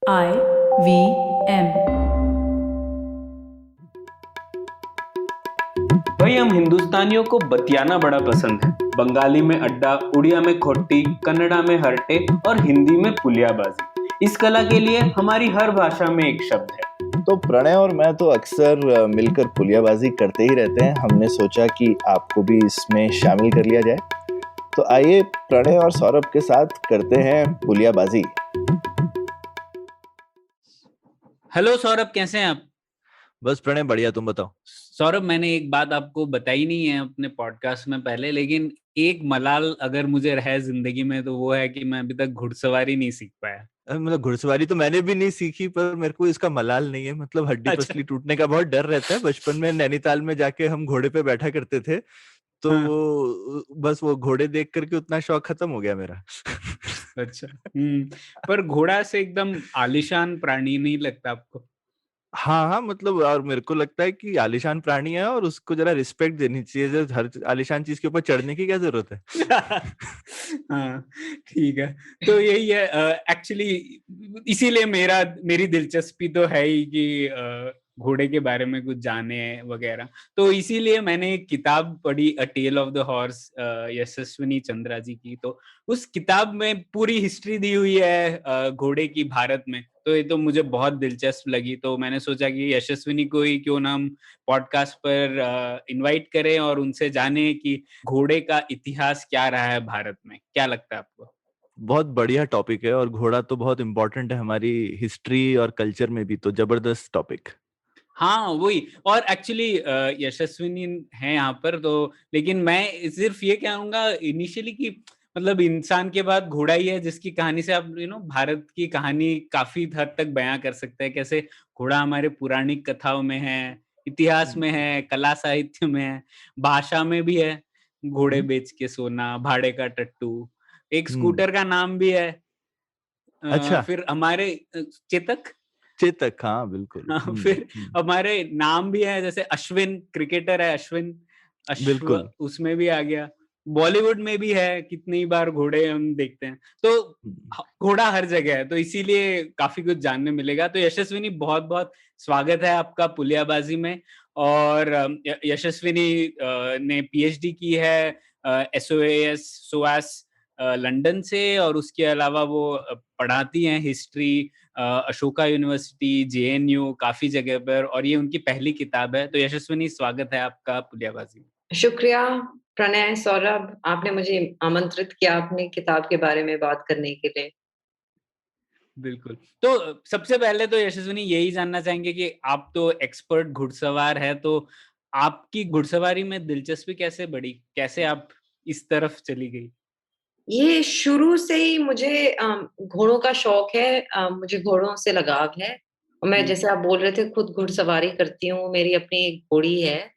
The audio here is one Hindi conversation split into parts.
IVM। भाई हम हिंदुस्तानियों को बतियाना बड़ा पसंद है। बंगाली में अड्डा, उड़िया में खोट्टी, कन्नड़ा में हरटे और हिंदी में पुलियाबाजी। इस कला के लिए हमारी हर भाषा में एक शब्द है। तो प्रणय और मैं तो अक्सर मिलकर पुलियाबाजी करते ही रहते हैं। हमने सोचा कि आपको भी इसमें शामिल कर लिया जाए। तो आइए प्रणय और सौरभ के साथ करते हैं पुलियाबाजी। हेलो सौरभ, कैसे हैं आप? बस प्रणय बढ़िया, तुम बताओ। सौरभ, मैंने एक बात आपको बताई नहीं है अपने पॉडकास्ट में पहले, लेकिन एक मलाल अगर मुझे रहे जिंदगी में तो वो है कि मैं अभी तक घुड़सवारी नहीं सीख पाया। मतलब घुड़सवारी तो मैंने भी नहीं सीखी, पर मेरे को इसका मलाल नहीं है। मतलब हड्डी अच्छा। पसली टूटने का बहुत डर रहता है। बचपन में नैनीताल में जाके हम घोड़े पे बैठा करते थे, तो हाँ। वो बस वो घोड़े देख करके उतना शौक खत्म हो गया मेरा। अच्छा। पर घोड़ा से एकदम आलिशान प्राणी नहीं लगता आपको? हाँ, मतलब और मेरे को लगता है कि आलीशान प्राणी है और उसको जरा रिस्पेक्ट देनी चाहिए। जो हर आलीशान चीज के ऊपर चढ़ने की क्या जरूरत है? हाँ, ठीक है। तो यही है एक्चुअली, इसीलिए मेरी दिलचस्पी तो है ही कि घोड़े के बारे में कुछ जाने वगैरह। तो इसीलिए मैंने एक किताब पढ़ी, अ टेल ऑफ द हॉर्स, यशस्विनी चंद्रा जी की। तो उस किताब में पूरी हिस्ट्री दी हुई है घोड़े की भारत में। तो ये तो मुझे बहुत दिलचस्प लगी, तो मैंने सोचा कि यशस्विनी को ही क्यों ना हम पॉडकास्ट पर इनवाइट करें और उनसे जाने कि घोड़े का इतिहास क्या रहा है भारत में। क्या लगता है आपको? बहुत बढ़िया टॉपिक है, और घोड़ा तो बहुत इम्पोर्टेंट है हमारी हिस्ट्री और कल्चर में भी। तो जबरदस्त टॉपिक। हाँ, वही। और एक्चुअली यशस्विनी है यहाँ पर तो, लेकिन मैं सिर्फ ये कहूंगा इनिशियली कि मतलब इंसान के बाद घोड़ा ही है जिसकी कहानी से आप भारत की कहानी काफी हद तक बयां कर सकते हैं। कैसे घोड़ा हमारे पौराणिक कथाओं में है, इतिहास में है, कला साहित्य में है, भाषा में भी है। घोड़े बेच के सोना, भाड़े का टट्टू, एक स्कूटर का नाम भी है। अच्छा। फिर हमारे चेतक। चेतक, हाँ बिल्कुल। फिर हमारे नाम भी है, जैसे अश्विन, क्रिकेटर है अश्विन, अश्व, बिल्कुल। उसमें भी आ गया। बॉलीवुड में भी है, कितनी बार घोड़े हम देखते हैं। तो घोड़ा हर जगह है, तो इसीलिए काफी कुछ जानने मिलेगा। तो यशस्विनी, बहुत बहुत स्वागत है आपका पुलियाबाजी में। और यशस्विनी ने पीएचडी की है एसओएस सोएस लंदन से, और उसके अलावा वो पढ़ाती हैं हिस्ट्री अशोका यूनिवर्सिटी, जेएनयू, काफी जगह पर। और ये उनकी पहली किताब है। तो यशस्विनी, स्वागत है आपका पुलियाबाजी में। शुक्रिया प्रणय, सौरभ, आपने मुझे आमंत्रित किया अपनी किताब के बारे में बात करने के लिए। बिल्कुल। तो सबसे पहले तो यशस्विनी यही जानना चाहेंगे कि आप तो एक्सपर्ट घुड़सवार है, तो आपकी घुड़सवारी में दिलचस्पी कैसे बढ़ी? कैसे आप इस तरफ चली गई? ये शुरू से ही मुझे घोड़ों का शौक है। मुझे घोड़ों से लगाव है। और मैं, जैसे आप बोल रहे थे, खुद घुड़सवारी करती हूँ। मेरी अपनी एक घोड़ी है।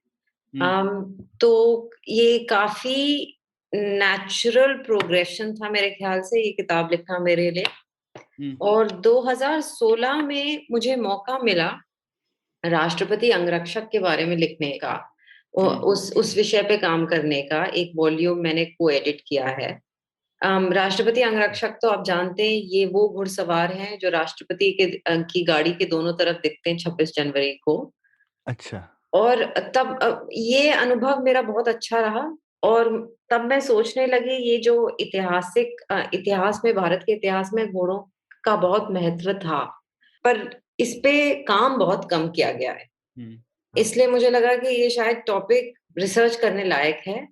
तो ये काफी नेचुरल प्रोग्रेशन था मेरे ख्याल से, ये किताब लिखना मेरे लिए। और 2016 में मुझे मौका मिला राष्ट्रपति अंगरक्षक के बारे में लिखने का, उस विषय पे काम करने का। एक वॉल्यूम मैंने को एडिट किया है। राष्ट्रपति अंगरक्षक तो आप जानते हैं, ये वो घुड़सवार हैं जो राष्ट्रपति की गाड़ी के दोनों तरफ दिखते हैं 26 जनवरी को। अच्छा। और तब ये अनुभव मेरा बहुत अच्छा रहा। और तब मैं सोचने लगी, ये जो इतिहास में, भारत के इतिहास में घोड़ों का बहुत महत्व था, पर इस पे काम बहुत कम किया गया है। इसलिए मुझे लगा कि ये शायद टॉपिक रिसर्च करने लायक है।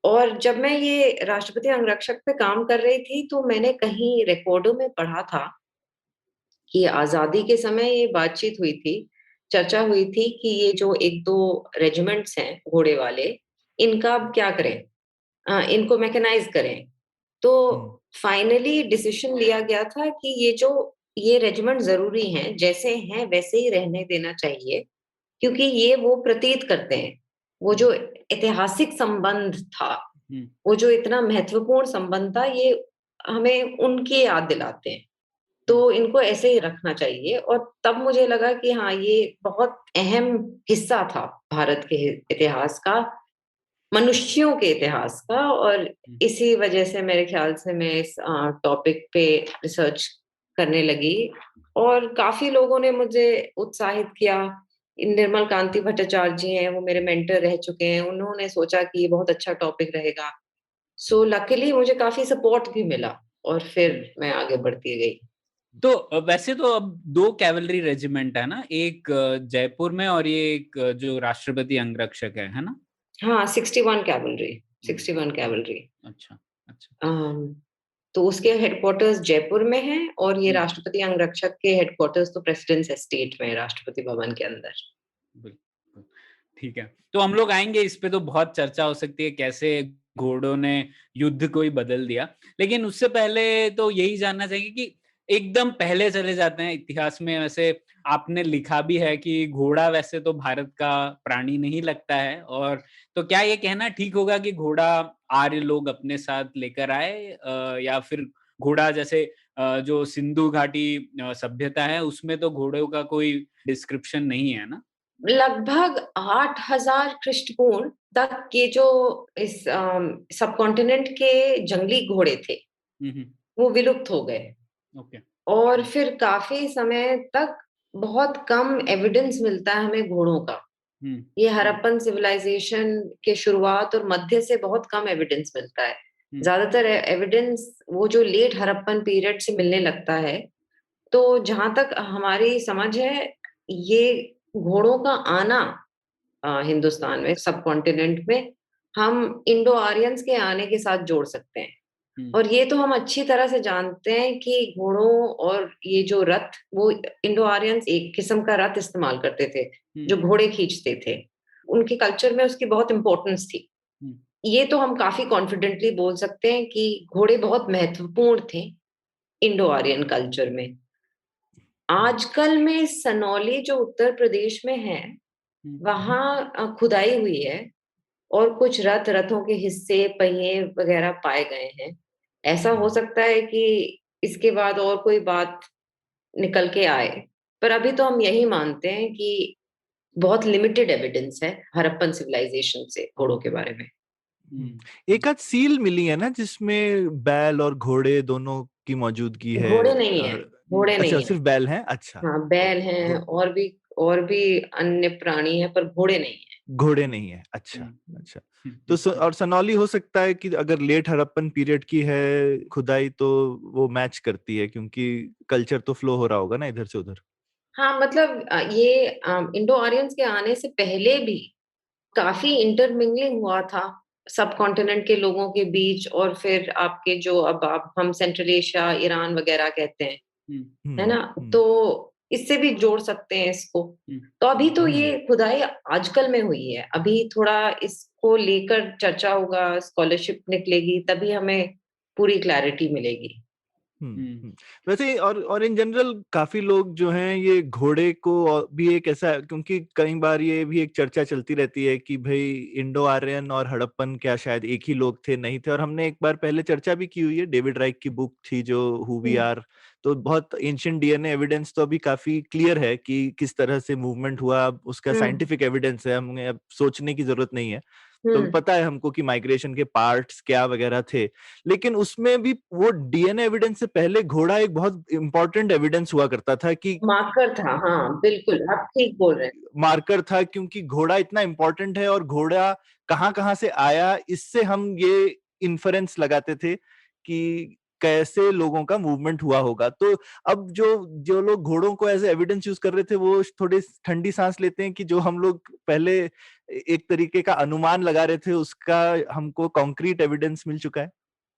और जब मैं ये राष्ट्रपति अंगरक्षक पे काम कर रही थी, तो मैंने कहीं रिकॉर्डों में पढ़ा था कि आजादी के समय ये बातचीत हुई थी, चर्चा हुई थी कि ये जो 1-2 रेजिमेंट्स हैं घोड़े वाले, इनका अब क्या करें? इनको मैकेनाइज करें। तो फाइनली डिसीजन लिया गया था कि ये रेजिमेंट जरूरी हैं, जैसे हैं वैसे ही रहने देना चाहिए, क्योंकि ये वो प्रतीत करते हैं, वो जो ऐतिहासिक संबंध था, वो जो इतना महत्वपूर्ण संबंध था, ये हमें उनकी याद दिलाते हैं। तो इनको ऐसे ही रखना चाहिए। और तब मुझे लगा कि हाँ, ये बहुत अहम हिस्सा था भारत के इतिहास का, मनुष्यों के इतिहास का। और इसी वजह से मेरे ख्याल से मैं इस टॉपिक पे रिसर्च करने लगी और काफी लोगों ने मुझे उत्साहित किया। निर्मल कांति भट्टाचार्य जी हैं, वो मेरे मेंटर रह चुके हैं, उन्होंने सोचा कि ये बहुत अच्छा टॉपिक रहेगा। सो लकीली मुझे काफी सपोर्ट भी मिला और फिर मैं आगे बढ़ती गई। तो वैसे तो अब 2 कैवलरी रेजिमेंट है ना, एक जयपुर में और ये एक जो राष्ट्रपति अंगरक्षक है ना? हाँ, 61 कैवलरी, 61 कैवलरी। अच्छा, अच्छा। तो उसके हेडक्वार्टर्स जयपुर में हैं और ये राष्ट्रपति अंगरक्षक के हेडक्वार्टर्स तो प्रेसिडेंट्स एस्टेट में है, राष्ट्रपति भवन के अंदर। बिल्कुल, ठीक है। तो हम लोग आएँगे, इस पे तो बहुत चर्चा हो सकती है कैसे घोड़ों ने युद्ध को ही बदल दिया। लेकिन उससे पहले तो यही जानना चाहेंगे कि एकदम पहले चले जाते हैं इतिहास में। वैसे आपने लिखा भी है कि घोड़ा वैसे तो भारत का प्राणी नहीं लगता है, और तो क्या ये कहना ठीक होगा कि घोड़ा आर्य लोग अपने साथ लेकर आए, या फिर घोड़ा जैसे जो सिंधु घाटी सभ्यता है उसमें तो घोड़ों का कोई डिस्क्रिप्शन नहीं है ना? लगभग 8000 ख्रीष्टपूर्व तक ये जो इस सबकॉन्टिनेंट के जंगली घोड़े थे, हुँ, हुँ। वो विलुप्त हो गए ओके। और फिर काफी समय तक बहुत कम एविडेंस मिलता है हमें घोड़ों का। हुँ, ये हड़प्पन सिविलाइजेशन के शुरुआत और मध्य से बहुत कम एविडेंस मिलता है। हुँ, ज्यादातर एविडेंस वो जो लेट हड़प्पन पीरियड से मिलने लगता है। तो जहां तक हमारी समझ है, ये घोड़ों का आना हिंदुस्तान में सब कॉन्टिनेंट में हम इंडो आर्यंस के आने के साथ जोड़ सकते हैं। हुँ, और ये तो हम अच्छी तरह से जानते हैं कि घोड़ों और ये जो रथ, वो इंडो आर्यंस एक किस्म का रथ इस्तेमाल करते थे हुँ, जो घोड़े खींचते थे। उनके कल्चर में उसकी बहुत इंपॉर्टेंस थी। हुँ, ये तो हम काफी कॉन्फिडेंटली बोल सकते हैं कि घोड़े बहुत महत्वपूर्ण थे इंडो आर्यन कल्चर में। आजकल में सनौली जो उत्तर प्रदेश में है, हुँ, वहाँ खुदाई हुई है और कुछ रथों के हिस्से, पहिए वगैरह पाए गए हैं। ऐसा हो सकता है कि इसके बाद और कोई बात निकल के आए, पर अभी तो हम यही मानते हैं कि बहुत लिमिटेड एविडेंस है हड़प्पन सिविलाइजेशन से घोड़ों के बारे में। हुँ। एक आध सील मिली है ना जिसमें बैल और घोड़े दोनों की मौजूदगी है। घोड़े नहीं हैं, घोड़े अच्छा, नहीं हैं। सिर्फ बैल हैं। अच्छा, हाँ, बैल ओके। हैं और भी अन्य प्राणी हैं, पर घोड़े नहीं हैं। घोड़े नहीं है। अच्छा, हुँ, अच्छा। हुँ, तो हुँ, और सनौली हो सकता है कि अगर लेट हड़प्पन पीरियड की है खुदाई, तो वो मैच करती है क्योंकि कल्चर तो फ्लो हो रहा होगा ना इधर से उधर। हाँ, मतलब ये इंडो आर्यंस के आने से पहले भी काफ़ी इंटरमिंगलिंग हुआ था सब कॉन्टिनेंट के लोगों के बीच और फिर आपके जो अब आप हम सेंट्रल एशिया, ईरान वगैरह कहते हैं, हुँ, है हुँ, ना? हुँ, तो इससे भी जोड़ सकते हैं इसको। हुँ, तो अभी तो हुँ, ये खुदाई आजकल में हुई है। अभी थोड़ा इसको लेकर चर्चा होगा, स्कॉलरशिप निकलेगी, तभी हमें पूरी क्लैरिटी मिलेगी। हुँ, हुँ, हुँ। वैसे और इन जनरल काफ़ी लोग जो हैं ये घोड़े को भी एक ऐसा, क्योंकि कई बार ये भी एक चर्चा चलती रहती है कि भई इंडो आर्यन और हड़प्पन क्या शायद एक ही लोग थे, नहीं थे। और हमने एक बार पहले चर्चा भी की हुई है, डेविड राइक की बुक थी जो हू वी हुँ, आर। तो बहुत एंशिएंट डीएनए एविडेंस तो अभी काफ़ी क्लियर है कि किस तरह से मूवमेंट हुआ, अब उसका हुँ, साइंटिफिक एविडेंस है, हमें अब सोचने की ज़रूरत नहीं है। तो हुँ। पता है हमको कि माइग्रेशन के पार्ट्स क्या वगैरह थे। लेकिन उसमें भी वो डीएनए एविडेंस से पहले घोड़ा एक बहुत इम्पोर्टेंट एविडेंस हुआ करता था कि मार्कर था, हाँ, बिल्कुल, आप ठीक बोल रहे हैं। मार्कर था, क्योंकि घोड़ा इतना इम्पोर्टेंट है और घोड़ा कहाँ-कहाँ से आया, इससे हम ये इन्फरेंस लगाते थे कि कैसे लोगों का मूवमेंट हुआ होगा। तो अब जो जो लोग घोड़ों को एज़ एविडेंस यूज़ कर रहे थे, वो थोड़ी ठंडी साँस लेते हैं कि जो हम लोग पहले एक तरीके का अनुमान लगा रहे थे, उसका हमको कॉन्क्रीट एविडेंस मिल चुका है।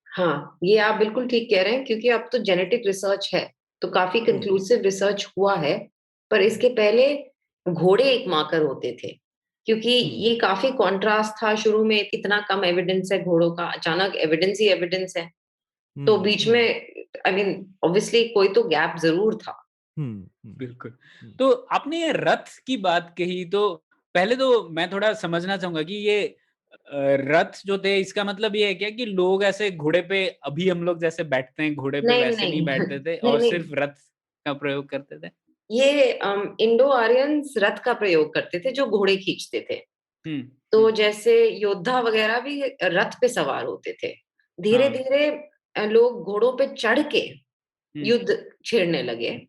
हाँ, ये आप बिल्कुल ठीक कह रहे हैं क्योंकि अब तो जेनेटिक रिसर्च है, तो काफ़ी हुँ, कंक्लूसिव रिसर्च हुआ है, पर इसके पहले घोड़े एक मार्कर होते थे, क्योंकि हुँ, ये काफ़ी कॉन्ट्रास्ट था शुरू में इतना कम एविडेंस है घोड़ों का, अचानक एविडेंस ही एविडेंस है, तो हुँ, बीच में हुँ, आई मीन ऑब्वियसली कोई तो गैप ज़रूर था। हुँ, हुँ, बिल्कुल। हुँ, तो आपने ये रथ की बात कही, तो पहले तो मैं थोड़ा समझना चाहूँगा कि ये रथ जो थे, इसका मतलब ये है क्या कि लोग ऐसे घोड़े पे अभी हम लोग जैसे बैठते हैं घोड़े पे नहीं, वैसे नहीं नहीं, बैठते थे नहीं, और नहीं, सिर्फ रथ का प्रयोग करते थे? ये इंडो आर्यंस रथ का प्रयोग करते थे जो घोड़े खींचते थे। हुँ, तो हुँ, जैसे योद्धा वगैरह भी रथ पे सवार होते थे। हाँ, धीरे-धीरे लोग घोड़ों पे चढ़ के युद्ध छेड़ने लगे।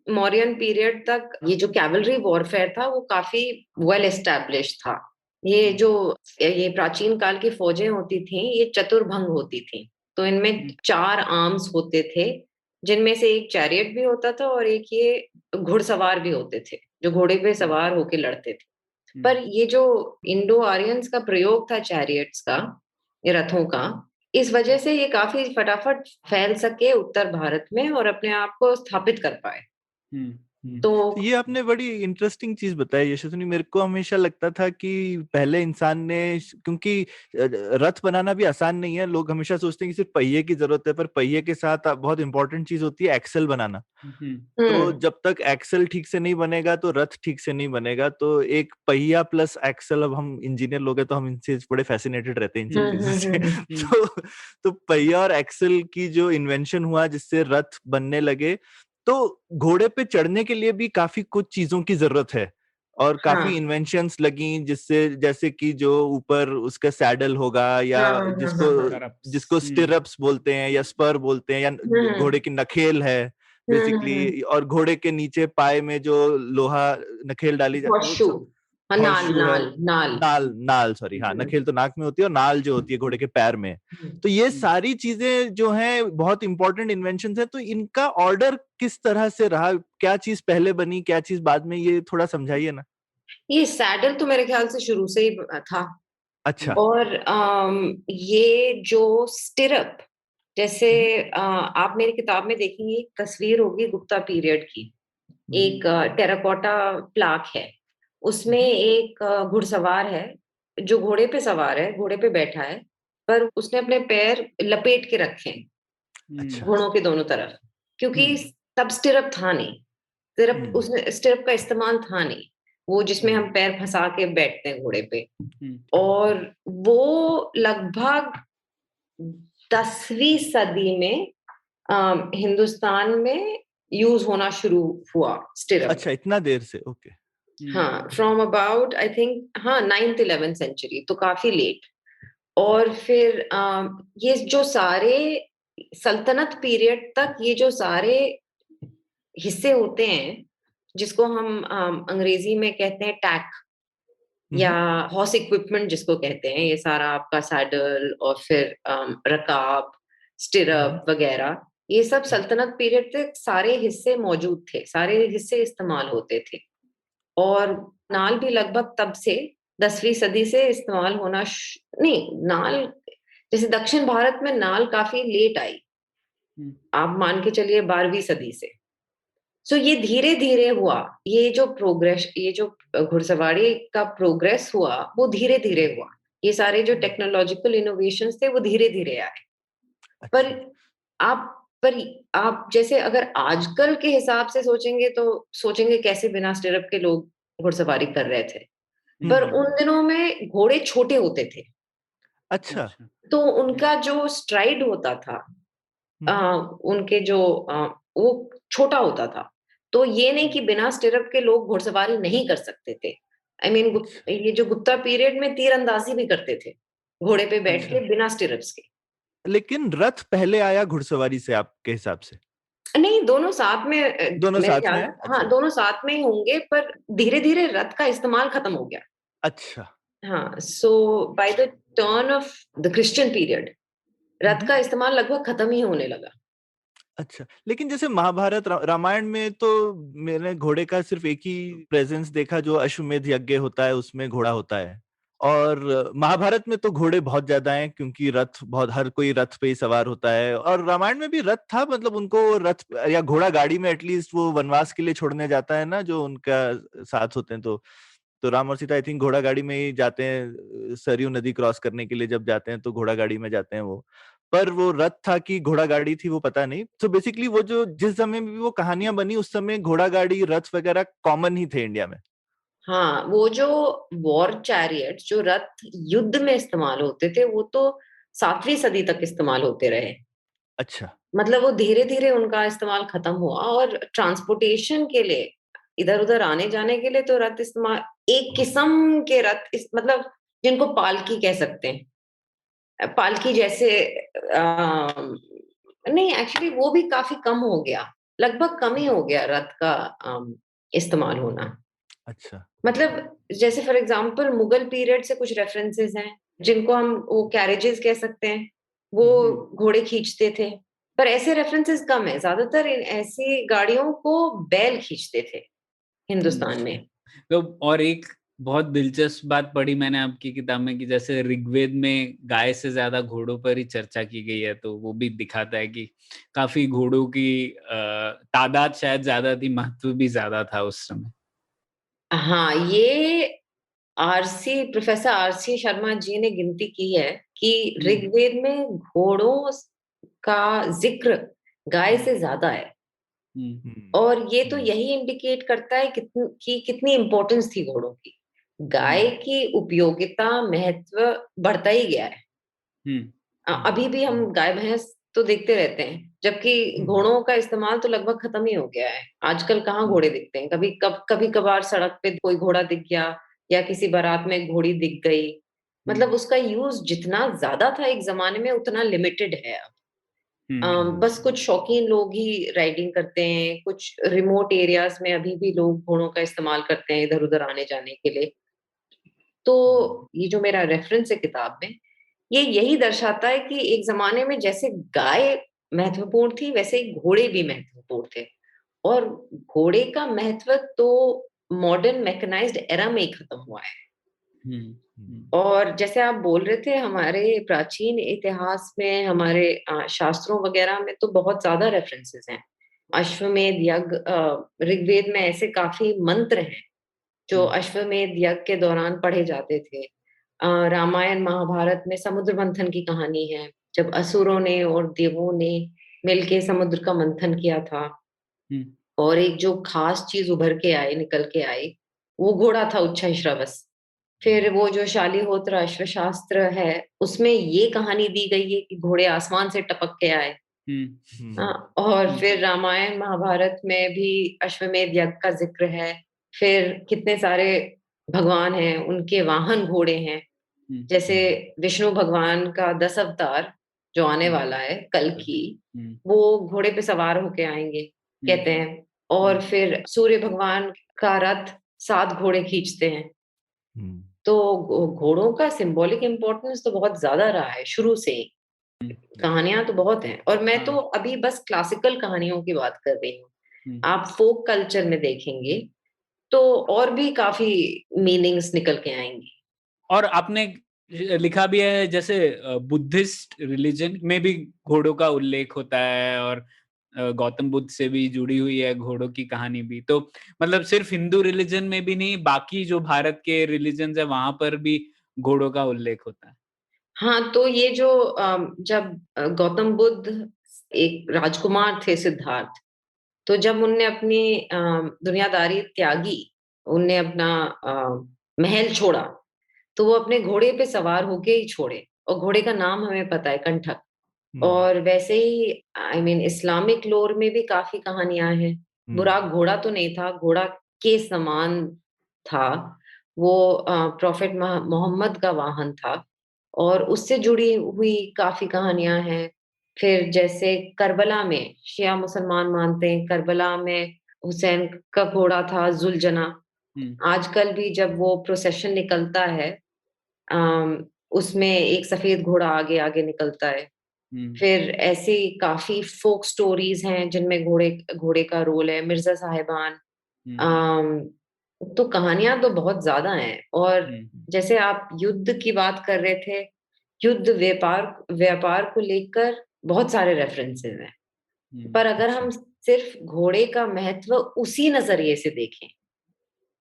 मौर्यन पीरियड तक ये जो कैवलरी वॉरफेयर था वो काफी वेल एस्टैब्लिश था। ये प्राचीन काल की फौजें होती थी, ये चतुर्भंग होती थी। तो इनमें 4 आर्म्स होते थे, जिनमें से एक चैरियट भी होता था और एक ये घुड़सवार भी होते थे, जो घोड़े पे सवार होके लड़ते थे। पर ये जो इंडो आर्यंस का प्रयोग था चैरियट्स का, ये रथों का, इस वजह से ये काफी फटाफट फैल सके उत्तर भारत में और अपने आप को स्थापित कर पाए। तो तो ये आपने बड़ी इंटरेस्टिंग चीज बताई यशस्विनी। मेरे को हमेशा लगता था कि पहले इंसान ने, क्योंकि रथ बनाना भी आसान नहीं है, लोग हमेशा सोचते हैं कि सिर्फ पहिए की जरूरत है, पर पहिए के साथ बहुत इंपॉर्टेंट चीज होती है एक्सेल बनाना। तो जब तक एक्सेल ठीक से नहीं बनेगा तो रथ ठीक से नहीं बनेगा। तो एक पहिया प्लस एक्सेल, अब हम इंजीनियर लोग हैं तो हम इनसे बड़े फैसिनेटेड रहते हैं इन सब चीजों से। तो पहिया और एक्सेल की जो इन्वेंशन हुआ जिससे रथ बनने लगे, तो घोड़े पे चढ़ने के लिए भी काफी कुछ चीजों की जरूरत है और काफी इन्वेंशंस लगी, जिससे जैसे कि जो ऊपर उसका सैडल होगा या जिसको स्टिरअप्स बोलते हैं या स्पर बोलते हैं, या घोड़े की नखेल है बेसिकली, और घोड़े के नीचे पाए में जो लोहा नखेल डाली जाती है वो सब हॉर्सशू है। नाल सॉरी, हाँ, नखेल तो नाक में होती है और नाल जो होती है घोड़े के पैर में। तो ये सारी चीजें जो हैं बहुत इंपॉर्टेंट इन्वेंशंस हैं। तो इनका ऑर्डर किस तरह से रहा, क्या चीज पहले बनी क्या चीज बाद में, ये थोड़ा समझाइए ना। ये सैडल तो मेरे ख्याल से शुरू से ही था। अच्छा। और ये जो स्टिरअप, जैसे आप मेरी किताब में देखेंगे एक तस्वीर होगी गुप्ता पीरियड की, एक टेराकोटा प्लाक है, उसमें एक घुड़सवार है जो घोड़े पे सवार है, घोड़े पे बैठा है, पर उसने अपने पैर लपेट के रखे हैं घोड़ों के दोनों तरफ, क्योंकि तब स्टिरअप था नहीं, स्टिरअप उसने स्टिरअप का इस्तेमाल था नहीं, वो जिसमें हम पैर फंसा के बैठते हैं घोड़े पे। और वो लगभग 10वीं सदी में हिंदुस्तान में यूज होना शुरू हुआ स्टिरअप। अच्छा, इतना देर से, ओके। हाँ, फ्रॉम अबाउट आई थिंक, हाँ, 9th 11th सेंचुरी, तो काफी लेट। और फिर ये जो सारे सल्तनत पीरियड तक ये जो सारे हिस्से होते हैं, जिसको हम अंग्रेजी में कहते हैं टैक या हॉर्स इक्विपमेंट जिसको कहते हैं, ये सारा आपका सैडल और फिर रकाब, स्टिरअप वगैरह, ये सब सल्तनत पीरियड तक सारे हिस्से मौजूद थे, सारे हिस्से इस्तेमाल होते थे। और नाल भी लगभग तब से 10वीं सदी से इस्तेमाल होना नहीं, नाल जैसे दक्षिण भारत में नाल काफी लेट आई, आप मान के चलिए 12वीं सदी से। सो ये धीरे धीरे हुआ, ये जो प्रोग्रेस, ये जो घुड़सवारी का प्रोग्रेस हुआ वो धीरे धीरे हुआ, ये सारे जो टेक्नोलॉजिकल इनोवेशंस थे वो धीरे धीरे आए। पर आप जैसे अगर आजकल के हिसाब से सोचेंगे तो सोचेंगे कैसे बिना स्टिरअप के लोग घुड़सवारी कर रहे थे, पर उन दिनों में घोड़े छोटे होते थे। अच्छा। तो उनका जो स्ट्राइड होता था, उनके जो वो छोटा होता था। तो ये नहीं कि बिना स्टिरअप के लोग घुड़सवारी नहीं कर सकते थे। आई मीन ये जो गुप्ता पीरियड में तीरंदाजी भी करते थे घोड़े पे बैठ के बिना स्टिरअप्स के। लेकिन रथ पहले आया घुड़सवारी से आपके हिसाब से? नहीं, दोनों साथ में, दोनों मेरे साथ ख्याल, में? हाँ, अच्छा। दोनों साथ में ही होंगे, पर धीरे धीरे रथ का इस्तेमाल खत्म हो गया। अच्छा। हाँ, so by the turn of the Christian period रथ का इस्तेमाल लगभग खत्म ही होने लगा। अच्छा, लेकिन जैसे महाभारत रामायण में तो मैंने घोड़े का सिर्फ एक ही प्रेजेंस देखा, जो अश्वमेध यज्ञ होता है उसमें घोड़ा होता है। और महाभारत में तो घोड़े बहुत ज्यादा हैं क्योंकि रथ, बहुत हर कोई रथ पे ही सवार होता है। और रामायण में भी रथ था, मतलब उनको रथ या घोड़ा गाड़ी में एटलीस्ट वो वनवास के लिए छोड़ने जाता है ना, जो उनका साथ होते हैं। तो राम और सीता आई थिंक घोड़ा गाड़ी में ही जाते हैं, सरयू नदी क्रॉस करने के लिए जब जाते हैं तो घोड़ा गाड़ी में जाते हैं वो। पर वो रथ था कि घोड़ा गाड़ी थी वो पता नहीं। तो बेसिकली वो जो जिस समय में भी वो कहानियां बनी उस समय घोड़ा गाड़ी रथ वगैरह कॉमन ही थे इंडिया में। हाँ, वो जो वॉर चैरियट जो रथ युद्ध में इस्तेमाल होते थे वो तो 7वीं सदी तक इस्तेमाल होते रहे। अच्छा। मतलब वो धीरे धीरे उनका इस्तेमाल खत्म हुआ, और ट्रांसपोर्टेशन के लिए इधर उधर आने जाने के लिए तो रथ इस्तेमाल, एक किस्म के रथ मतलब जिनको पालकी कह सकते हैं, पालकी जैसे नहीं, एक्चुअली वो भी काफी कम हो गया, लगभग कम ही हो गया रथ का इस्तेमाल होना। अच्छा। मतलब जैसे फॉर एग्जांपल मुगल पीरियड से कुछ रेफरेंसेस हैं जिनको हम वो कैरेजेस कह सकते हैं, वो घोड़े खींचते थे, पर ऐसे रेफरेंसेस कम है, ज्यादातर ऐसी गाड़ियों को बैल खींचते थे हिंदुस्तान में। तो और एक बहुत दिलचस्प बात पढ़ी मैंने आपकी किताब में कि जैसे ऋग्वेद में गाय से ज्यादा घोड़ों पर ही चर्चा की गई है, तो वो भी दिखाता है कि काफी घोड़ों की तादाद शायद ज्यादा थी, महत्व भी ज्यादा था उस समय। हाँ, ये प्रोफेसर आरसी शर्मा जी ने गिनती की है कि ऋग्वेद में घोड़ों का जिक्र गाय से ज्यादा है, और ये तो यही इंडिकेट करता है कि कितनी इम्पोर्टेंस थी घोड़ों की। गाय की उपयोगिता, महत्व बढ़ता ही गया है। अभी भी हम गाय भैंस तो देखते रहते हैं, जबकि घोड़ों का इस्तेमाल तो लगभग खत्म ही हो गया है। आजकल कहाँ घोड़े दिखते हैं, कभी कभार सड़क पे कोई घोड़ा दिख गया, या किसी बारात में घोड़ी दिख गई। मतलब उसका यूज जितना ज्यादा था एक जमाने में, उतना लिमिटेड है अब। बस कुछ शौकीन लोग ही राइडिंग करते हैं, कुछ रिमोट एरियाज में अभी भी लोग घोड़ों का इस्तेमाल करते हैं इधर उधर आने जाने के लिए। तो ये जो मेरा रेफरेंस है किताब में, ये यही दर्शाता है कि एक जमाने में जैसे गाय महत्वपूर्ण थी, वैसे ही घोड़े भी महत्वपूर्ण थे। और घोड़े का महत्व तो मॉडर्न मैकेनाइज्ड एरा में ही खत्म हुआ है। और जैसे आप बोल रहे थे, हमारे प्राचीन इतिहास में, हमारे शास्त्रों वगैरह में तो बहुत ज्यादा रेफरेंसेस हैं। अश्वमेध यज्ञ, ऋग्वेद में ऐसे काफी मंत्र हैं जो अश्वमेध यज्ञ के दौरान पढ़े जाते थे। रामायण महाभारत में समुद्र मंथन की कहानी है, जब असुरों ने और देवों ने मिलके समुद्र का मंथन किया था। और एक जो खास चीज उभर के आई, निकल के आई, वो घोड़ा था, उच्छ्रवस। फिर वो जो शालिहोत्र अश्वशास्त्र है, उसमें ये कहानी दी गई है कि घोड़े आसमान से टपक के आए। और फिर रामायण महाभारत में भी अश्वमेध यज्ञ का जिक्र है। फिर कितने सारे भगवान हैं, उनके वाहन घोड़े हैं। जैसे विष्णु भगवान का 10 अवतार जो आने वाला है कल की, वो घोड़े पे सवार होके आएंगे कहते हैं। और फिर सूर्य भगवान का रथ 7 घोड़े खींचते हैं। तो घोड़ों का सिंबॉलिक इम्पोर्टेंस तो बहुत ज्यादा रहा है शुरू से ही। कहानियां तो बहुत हैं, और मैं तो अभी बस क्लासिकल कहानियों की बात कर रही हूँ। आप फोक कल्चर में देखेंगे तो और भी काफी मीनिंग्स निकल के आएंगी। और आपने लिखा भी है जैसे बुद्धिस्ट रिलीजन में भी घोड़ों का उल्लेख होता है, और गौतम बुद्ध से भी जुड़ी हुई है घोड़ों की कहानी भी। तो मतलब सिर्फ हिंदू रिलीजन में भी नहीं, बाकी जो भारत के रिलीजन है वहां पर भी घोड़ों का उल्लेख होता है। हाँ, तो ये जो जब गौतम बुद्ध एक राजकुमार थे, सिद्धार्थ, तो जब उनने अपनी दुनियादारी त्यागी, उनने अपना महल छोड़ा, तो वो अपने घोड़े पे सवार होके ही छोड़े। और घोड़े का नाम हमें पता है, कंठक। और वैसे ही इस्लामिक लोर में भी काफी कहानियां हैं। बुराक घोड़ा तो नहीं था, घोड़ा के समान था वो, प्रॉफेट मोहम्मद का वाहन था। और उससे जुड़ी हुई काफी कहानियां हैं। फिर जैसे करबला में, शिया मुसलमान मानते हैं करबला में हुसैन का घोड़ा था जुलजना। आजकल भी जब वो प्रोसेशन निकलता है, उसमें एक सफेद घोड़ा आगे आगे निकलता है। फिर ऐसी काफी फोक स्टोरीज हैं जिनमें घोड़े घोड़े का रोल है, मिर्जा साहिबान। तो कहानियां तो बहुत ज्यादा हैं। और जैसे आप युद्ध की बात कर रहे थे, युद्ध व्यापार व्यापार को लेकर बहुत सारे रेफरेंसेस हैं। पर अगर हम सिर्फ घोड़े का महत्व उसी नजरिए से देखें,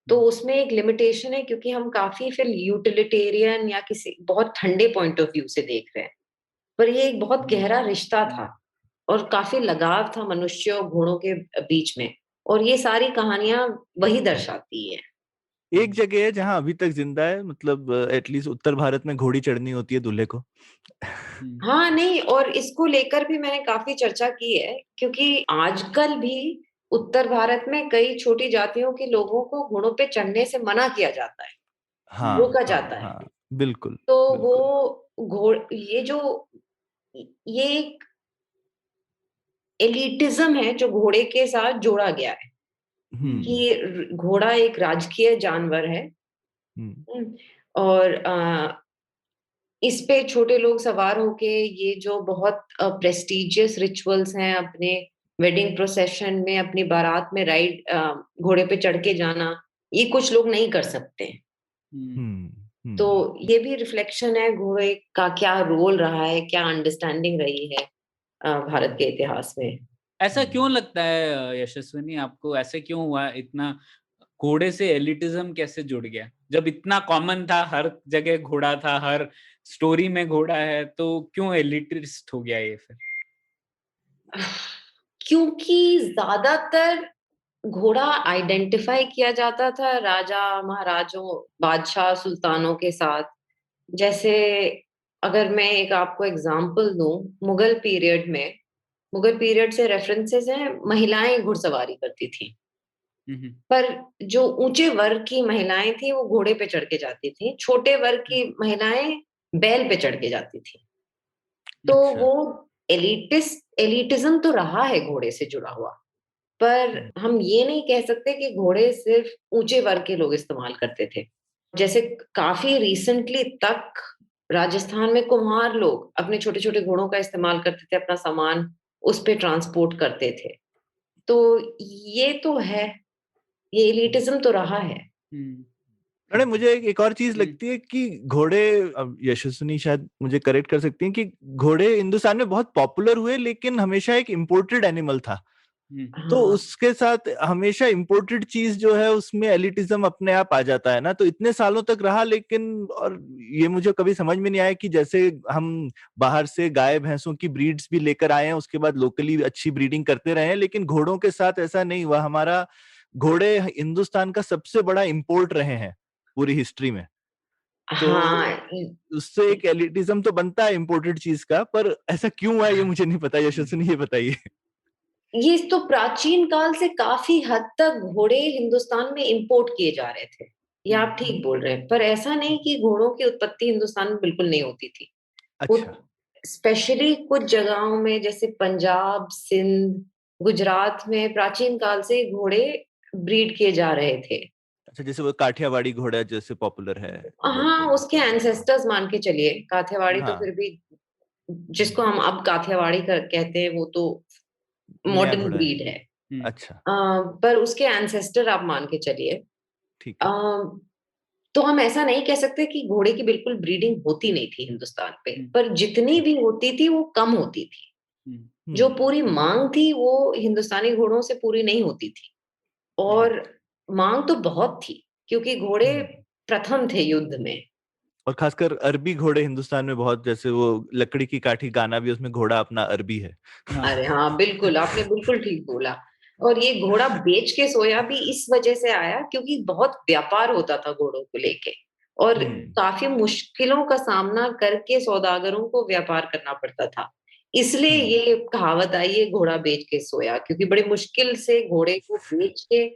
तो उसमें एक लिमिटेशन है, क्योंकि हम काफी फिर यूटिलिटेरियन या किसी बहुत ठंडे पॉइंट ऑफ व्यू से देख रहे हैं। पर ये एक बहुत गहरा रिश्ता था, और काफी लगाव था मनुष्य और घोड़ों के बीच में। और ये सारी कहानियां वही दर्शाती है। एक जगह है जहां अभी तक जिंदा है, मतलब एटलीस्ट उत्तर भारत में घोड़ी चढ़नी होती है दूल्हे को। हाँ, नहीं, और इसको लेकर भी मैंने काफी चर्चा की है, क्योंकि आजकल भी उत्तर भारत में कई छोटी जातियों के लोगों को घोड़ों पे चढ़ने से मना किया जाता है, हाँ रोका हाँ जाता है। हाँ, बिल्कुल तो बिल्कुल। वो घोड़ ये जो ये एक एलिटिज्म है जो घोड़े के साथ जोड़ा गया है कि घोड़ा एक राजकीय जानवर है। और इस पे छोटे लोग सवार होके ये जो बहुत प्रेस्टिजियस रिचुअल्स हैं, अपने वेडिंग प्रोसेशन में अपनी बारात में राइड घोड़े पे चढ़ के जाना, ये कुछ लोग नहीं कर सकते। तो ये भी रिफ्लेक्शन है घोड़े का क्या रोल रहा है, क्या अंडरस्टैंडिंग रही है भारत के इतिहास में। ऐसा क्यों लगता है यशस्विनी आपको, ऐसे क्यों हुआ इतना? घोड़े से एलिटिज्म कैसे जुड़ गया जब इतना कॉमन था, हर जगह घोड़ा था, हर स्टोरी में घोड़ा है, तो क्यों एलिटिस्ट हो गया ये फिर? क्योंकि ज्यादातर घोड़ा आइडेंटिफाई किया जाता था राजा महाराजों, बादशाह, सुल्तानों के साथ। जैसे अगर मैं एक आपको एग्जांपल दूं, मुगल पीरियड से रेफरेंसेस हैं, महिलाएं घुड़सवारी करती थी। पर जो ऊंचे वर्ग की महिलाएं थी वो घोड़े पे चढ़ के जाती थी, छोटे वर्ग की महिलाएं बैल पे चढ़ के जाती थी। तो वो एलिटिज्म तो रहा है घोड़े से जुड़ा हुआ, पर हम ये नहीं कह सकते कि घोड़े सिर्फ ऊंचे वर्ग के लोग इस्तेमाल करते थे। जैसे काफी रिसेंटली तक राजस्थान में कुम्हार लोग अपने छोटे छोटे घोड़ों का इस्तेमाल करते थे, अपना सामान उस पे ट्रांसपोर्ट करते थे। तो ये तो है, ये एलिटिज्म तो रहा है। अरे मुझे एक और चीज लगती है कि घोड़े, अब यशस्विनी शायद मुझे करेक्ट कर सकती हैं, कि घोड़े हिंदुस्तान में बहुत पॉपुलर हुए लेकिन हमेशा एक इम्पोर्टेड एनिमल था। तो हाँ, उसके साथ हमेशा इम्पोर्टेड चीज जो है उसमें एलिटिज्म अपने आप आ जाता है ना, तो इतने सालों तक रहा। लेकिन और ये मुझे कभी समझ में नहीं आया कि जैसे हम बाहर से गाय भैंसों की ब्रीड्स भी लेकर आए हैं, उसके बाद लोकली अच्छी ब्रीडिंग करते रहे हैं, लेकिन घोड़ों के साथ ऐसा नहीं हुआ। हमारा घोड़े हिंदुस्तान का सबसे बड़ा इम्पोर्ट रहे हैं पूरी हिस्ट्री में। तो हाँ, उससे एक एलिटिज्म तो बनता है इम्पोर्टेड चीज का, पर ऐसा क्यों हुआ ये मुझे नहीं पता। यशस्विनी ये बताइए। ये तो प्राचीन काल से काफी हद तक घोड़े हिंदुस्तान में इंपोर्ट किए जा रहे थे, ये आप ठीक बोल रहे हैं। पर ऐसा नहीं कि घोड़ों की उत्पत्ति हिंदुस्तान में बिल्कुल नहीं होती थी। अच्छा। स्पेशली कुछ जगहों में जैसे पंजाब, सिंध, गुजरात में प्राचीन काल से घोड़े ब्रीड किए जा रहे थे। अच्छा, जैसे वो काठियावाड़ी घोड़ा जैसे पॉपुलर है उधर हाँ, पे। उसके एंसेस्टर्स मान के चलिए। काठियावाड़ी तो हाँ, फिर भी, जिसको हम अब काठियावाड़ी कहते हैं, वो तो नया मॉडर्न घोड़ा है। ब्रीड है। अच्छा, पर उसके एंसेस्टर आप मान के चलिए। ठीक है। तो हम ऐसा नहीं कह सकते कि घोड़े की बिल्कुल ब्रीडिंग होती नहीं थी हिंदुस्तान पे, पर जितनी ठीक। भी होती थी वो कम होती थी। जो पूरी मांग थी वो हिंदुस्तानी घोड़ों से पूरी नहीं होती थी, और मांग तो बहुत थी क्योंकि घोड़े प्रथम थे युद्ध में। और खासकर अरबी घोड़े हिंदुस्तान में बहुत, जैसे वो लकड़ी की काठी गाना भी, उसमें घोड़ा अपना अरबी है। अरे हाँ, बिल्कुल, आपने बिल्कुल ठीक बोला। और ये घोड़ा बेच के सोया भी इस वजह से आया क्योंकि बहुत व्यापार होता था घोड़ों को लेके, और काफी मुश्किलों का सामना करके सौदागरों को व्यापार करना पड़ता था। इसलिए ये कहावत आई है, घोड़ा बेच के सोया, क्योंकि बड़ी मुश्किल से घोड़े को बेच के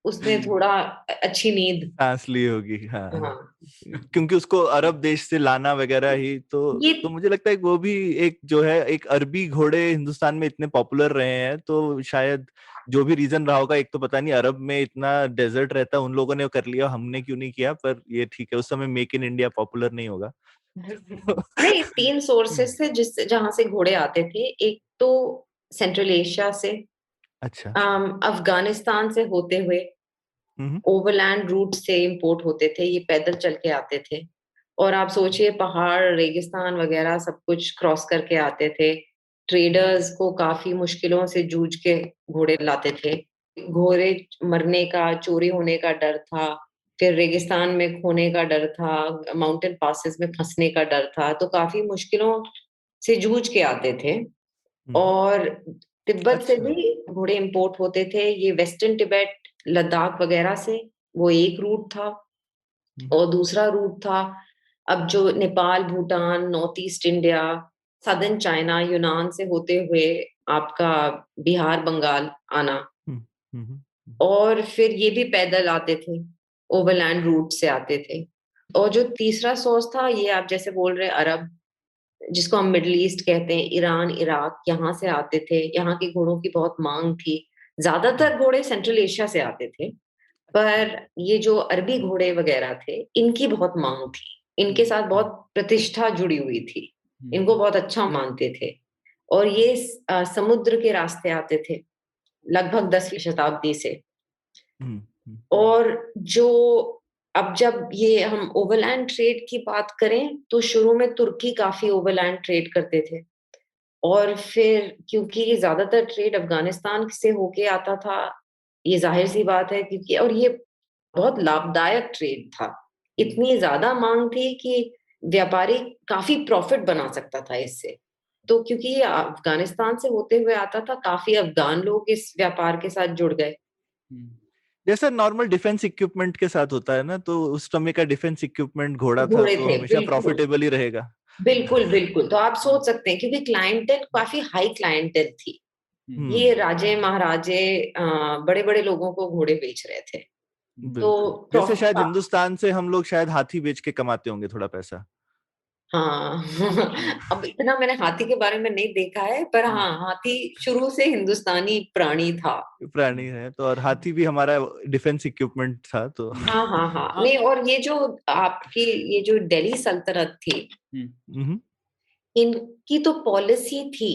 उसने थोड़ा अच्छी नींद। सांस ली होगी, हाँ। हाँ, क्योंकि उसको अरब देश से लाना वगैरह ही ये तो मुझे लगता है कि वो भी एक जो है, एक अरबी घोड़े हिंदुस्तान में इतने पॉपुलर रहे हैं, तो शायद जो भी रीजन रहा होगा। एक तो पता नहीं, अरब में इतना डेजर्ट रहता है, उन लोगों ने कर लिया, हमने क्यों नहीं किया। पर ये ठीक है, उस समय मेक इन इंडिया पॉपुलर नहीं होगा। नहीं, 3 सोर्सेस थे जिस जहां से घोड़े आते थे। एक तो सेंट्रल एशिया से, अच्छा। अफगानिस्तान से होते हुए ओवरलैंड रूट से इंपोर्ट होते थे, ये पैदल चल के आते थे। और आप सोचिए, पहाड़, रेगिस्तान वगैरह सब कुछ क्रॉस करके आते थे। ट्रेडर्स को काफी मुश्किलों से जूझ के घोड़े लाते थे। घोड़े मरने का, चोरी होने का डर था, फिर रेगिस्तान में खोने का डर था, माउंटेन पासेस में फंसने का डर था, तो काफी मुश्किलों से जूझ के आते थे। और तिब्बत से अच्छा। भी घोड़े इंपोर्ट होते थे, ये वेस्टर्न तिब्बत, लद्दाख वगैरह से, वो एक रूट था। और दूसरा रूट था अब जो Nepal, Bhutan, north east India, southern China, यूनान से होते हुए आपका बिहार, बंगाल आना। और फिर ये भी पैदल आते थे, ओवरलैंड रूट से आते थे। और जो तीसरा सोर्स था, ये आप जैसे बोल रहे अरब, जिसको हम मिडल ईस्ट कहते हैं, ईरान, इराक, यहाँ से आते थे। यहाँ के घोड़ों की बहुत मांग थी। ज्यादातर घोड़े सेंट्रल एशिया से आते थे, पर ये जो अरबी घोड़े वगैरह थे, इनकी बहुत मांग थी। इनके साथ बहुत प्रतिष्ठा जुड़ी हुई थी। इनको बहुत अच्छा मानते थे। और ये समुद्र के रास्ते आते थे लगभग 10वीं शताब्दी से। और जो अब जब ये हम ओवरलैंड ट्रेड की बात करें, तो शुरू में तुर्की काफी ओवरलैंड ट्रेड करते थे। और फिर क्योंकि ज्यादातर ट्रेड अफगानिस्तान से होके आता था, ये जाहिर सी बात है, क्योंकि और ये बहुत लाभदायक ट्रेड था। इतनी ज्यादा मांग थी कि व्यापारी काफी प्रॉफिट बना सकता था इससे। तो क्योंकि ये अफगानिस्तान से होते हुए आता था, काफी अफगान लोग इस व्यापार के साथ जुड़ गए। जैसा नॉर्मल डिफेंस इक्विपमेंट के साथ होता है ना, तो उस समय का डिफेंस इक्विपमेंट घोड़ा था, घोड़े तो थे, हमेशा बिल्कुल प्रॉफिटेबल ही रहेगा। बिल्कुल बिल्कुल। तो आप सोच सकते हैं, क्योंकि क्लाइंटेल काफी हाई क्लाइंटेल थी। ये राजे महाराजे बड़े बड़े लोगों को घोड़े बेच रहे थे। तो जैसे शायद प्रॉफिट, हिंदुस्तान से हम लोग शायद हाथी बेच के कमाते होंगे थोड़ा पैसा। हाँ अब इतना मैंने हाथी के बारे में नहीं देखा है, पर हाँ, हाथी शुरू से हिंदुस्तानी प्राणी था। प्राणी है तो, और हाथी भी हमारा डिफेंस इक्विपमेंट था तो। हाँ हाँ हाँ, नहीं, और ये जो आपकी ये जो दिल्ली सल्तनत थी, इनकी तो पॉलिसी थी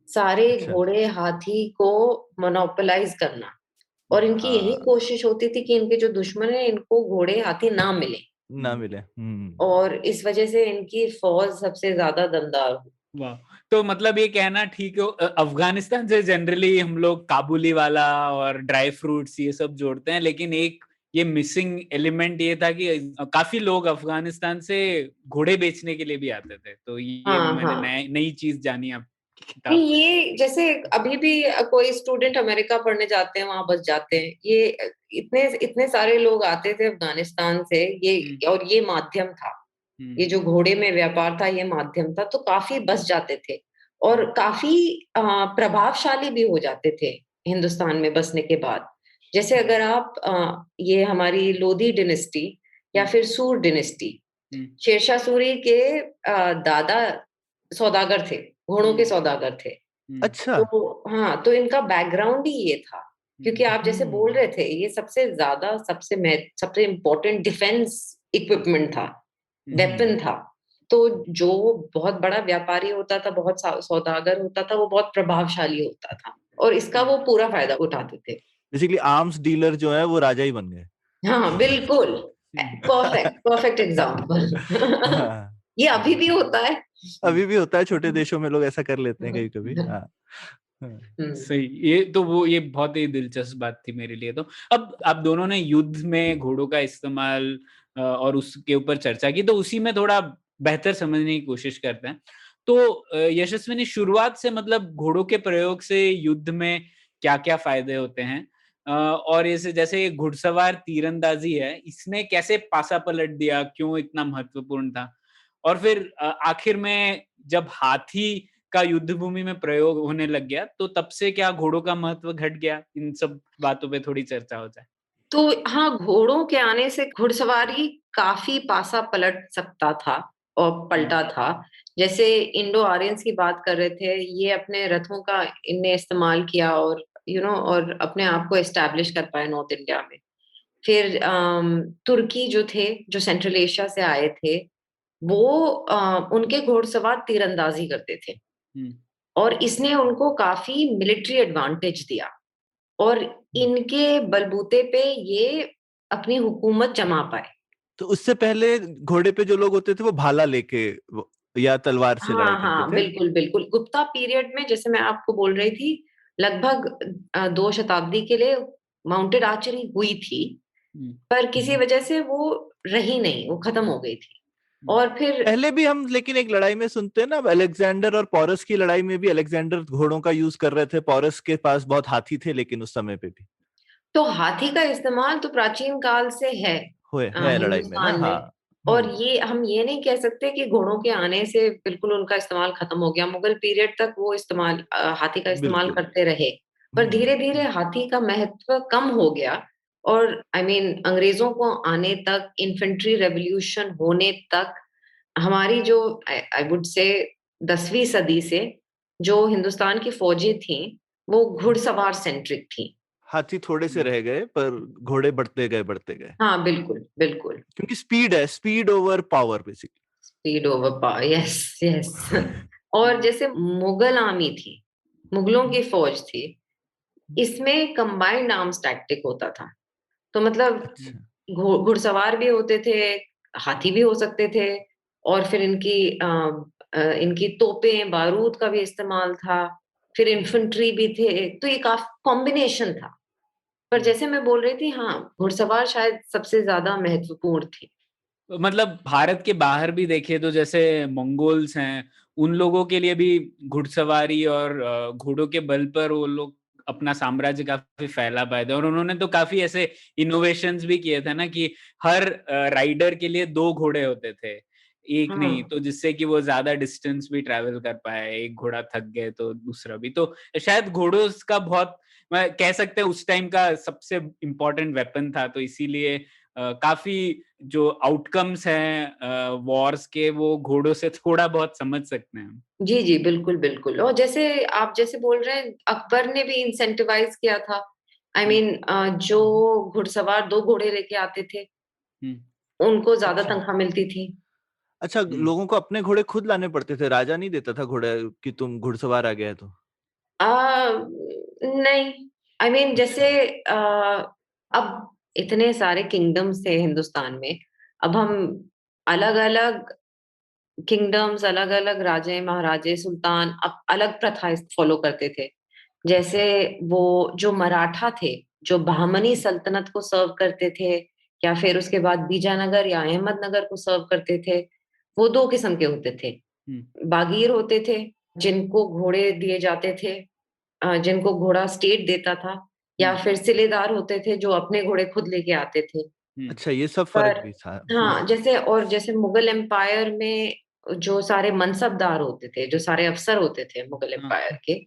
सारे अच्छा। घोड़े हाथी को मोनोपोलाइज करना। और इनकी यही कोशिश होती थी कि इनके जो दुश्मन है, इनको घोड़े हाथी ना मिले, ना मिले। और इस वजह से इनकी फौज सबसे ज्यादा दमदार हुई। वाह, तो मतलब ये कहना ठीक है, अफगानिस्तान से जनरली हम लोग काबुली वाला और ड्राई फ्रूट्स ये सब जोड़ते हैं, लेकिन एक ये मिसिंग एलिमेंट ये था कि काफी लोग अफगानिस्तान से घोड़े बेचने के लिए भी आते थे। तो ये हाँ मैंने हाँ, नई चीज जानी आपकी किताब नहीं, से। ये जैसे अभी भी कोई स्टूडेंट अमेरिका पढ़ने जाते हैं, वहां बस जाते हैं, ये इतने इतने सारे लोग आते थे अफगानिस्तान से, ये और ये माध्यम था। ये जो घोड़े में व्यापार था, ये माध्यम था, तो काफी बस जाते थे और काफी प्रभावशाली भी हो जाते थे हिंदुस्तान में बसने के बाद। जैसे अगर आप ये हमारी लोधी डिनेस्टी या फिर सूर डिनेस्टी, शेरशाह सूरी के दादा सौदागर थे, घोड़ों के सौदागर थे। अच्छा। तो हाँ, तो इनका बैकग्राउंड ही ये था। क्योंकि आप जैसे बोल रहे थे, ये सबसे ज्यादा सबसे इम्पोर्टेंट डिफेंस इक्विपमेंट था, वेपन था। तो जो बहुत बड़ा व्यापारी होता था, बहुत सौदागर होता था, वो बहुत प्रभावशाली होता था, और इसका वो पूरा फायदा उठाते थे। बेसिकली आर्म्स डीलर जो है वो राजा ही बन गए। हाँ बिल्कुल, परफेक्ट परफेक्ट एग्जाम्पल। हाँ। ये अभी भी होता है। अभी भी होता है, छोटे देशों में लोग ऐसा कर लेते हैं कभी कभी। हाँ। सही, ये बहुत ही दिलचस्प बात थी मेरे लिए। तो अब आप दोनों ने युद्ध में घोड़ों का इस्तेमाल और उसके ऊपर चर्चा की, तो उसी में थोड़ा बेहतर समझने की कोशिश करते हैं। तो यशस्विनी, शुरुआत से मतलब घोड़ों के प्रयोग से युद्ध में क्या-क्या फायदे होते हैं, और ऐसे जैसे ये घुड़सवार तीरंदाजी है, इसने कैसे पासा पलट दिया, क्यों इतना महत्वपूर्ण था? और फिर आखिर में जब हाथी का युद्ध भूमि में प्रयोग होने लग गया, तो तब से क्या घोड़ों का महत्व घट गया? इन सब बातों पे थोड़ी चर्चा हो जाए। तो हाँ, घोड़ों के आने से घुड़सवारी काफी पासा पलट सकता था और पलटा था। जैसे इंडो आर्यंस की बात कर रहे थे, ये अपने रथों का इनने इस्तेमाल किया, और और अपने आप को एस्टैब्लिश कर पाए नॉर्थ इंडिया में। फिर तुर्की जो थे, जो सेंट्रल एशिया से आए थे, वो उनके घुड़सवार तीरंदाजी करते थे, और इसने उनको काफी मिलिट्री एडवांटेज दिया, और इनके बलबूते पे ये अपनी हुकूमत जमा पाए। तो उससे पहले घोड़े पे जो लोग होते थे वो भाला लेके या तलवार से लड़ाई हाँ करते हाँ, थे। बिल्कुल बिल्कुल। गुप्ता पीरियड में, जैसे मैं आपको बोल रही थी, लगभग 2 शताब्दी के लिए माउंटेड आर्चरी हुई थी, पर किसी वजह से वो रही नहीं, वो खत्म हो गई थी। और फिर पहले भी हम लेकिन एक लड़ाई में सुनते हैं ना, अलेक्जेंडर और पोरस की लड़ाई में भी अलेक्जेंडर घोड़ों का यूज कर रहे थे, पोरस के पास बहुत हाथी थे लेकिन उस समय पे भी तो हाथी का इस्तेमाल तो प्राचीन काल से है है लड़ाई में ना। हिंदुस्तान हाँ। में। और ये हम ये नहीं कह सकते कि घोड़ों के आने से बिल्कुल उनका इस्तेमाल खत्म हो गया। मुगल पीरियड तक वो इस्तेमाल हाथी का इस्तेमाल बिल्कुल। करते रहे, पर धीरे धीरे हाथी का महत्व कम हो गया। और अंग्रेजों को आने तक, इन्फेंट्री रेवोल्यूशन होने तक, हमारी जो आई वुड से 10वीं सदी से जो हिंदुस्तान की फौजें थी वो घुड़सवार सेंट्रिक थी। हाथी थोड़े से रह गए पर घोड़े बढ़ते गए हाँ, बिल्कुल, बिल्कुल। क्योंकि स्पीड है, speed over power basically. Speed over power, yes, yes. और जैसे मुगल आर्मी थी, मुगलों की फौज थी, इसमें कंबाइंड आर्म्स टैक्टिक होता था। तो मतलब अच्छा। घुड़सवार भी होते थे, हाथी भी हो सकते थे, और फिर इनकी तोपें, बारूद का भी इस्तेमाल था, फिर इन्फेंट्री भी थे, तो ये काफी कॉम्बिनेशन था। पर जैसे मैं बोल रही थी, हाँ, घुड़सवार शायद सबसे ज्यादा महत्वपूर्ण थी। मतलब भारत के बाहर भी देखे तो जैसे मंगोल्स हैं, उन लोगों के लिए भी घुड़सवारी और घोड़ों के बल पर वो लोग अपना साम्राज्य काफी फैला पाए थे, और उन्होंने तो काफी ऐसे इनोवेशंस भी किए थे ना कि हर राइडर के लिए 2 घोड़े होते थे, एक नहीं, हाँ, तो जिससे कि वो ज्यादा डिस्टेंस भी ट्रैवल कर पाए, एक घोड़ा थक गए तो दूसरा भी, तो शायद घोड़ों का बहुत, मैं कह सकते हैं उस टाइम का सबसे इम्पोर्टेंट वेपन था, तो इसीलिए काफी जो आउटकम्स हैं वॉर्स के, वो घोड़ों से थोड़ा बहुत समझ सकते हैं हम। जी, जी, बिल्कुल, बिल्कुल। और जैसे आप जैसे बोल रहे हैं, अकबर ने भी इंसेंटिवाइज किया था। आई हम्म, मीन जो घुड़सवार 2 घोड़े लेके आते थे, हम्म, उनको ज्यादा अच्छा तनख्वाह मिलती थी। अच्छा, हम्म, लोगों को अपने घोड़े खुद लाने पड़ते थे, राजा नहीं देता था घोड़े कि तुम घुड़सवार आ गया तो? नहीं, आई मीन अच्छा। जैसे अब इतने सारे किंगडम्स थे हिंदुस्तान में, अब हम अलग-अलग किंगडम्स, अलग-अलग राजे, महाराजे, सुल्तान अलग प्रथा फॉलो करते थे। अच्छा। जैसे वो जो मराठा थे, जो बहमनी सल्तनत को सर्व करते थे, या फिर उसके बाद बीजानगर या अहमदनगर को सर्व करते थे, वो 2 किस्म के होते थे। हम्म, बागीर होते थे, जिनको घोड़े दिए जाते थे, जिनको घोड़ा स्टेट देता था, या हम्म, फिर सिलेदार होते थे जो अपने घोड़े खुद लेके आते थे। हम्म, अच्छा, ये सब पर फर्क भी था। हाँ, जैसे मुगल एम्पायर में जो सारे मनसबदार होते थे, जो सारे अफ़सर होते थे मुगल हाँ, एम्पायर के,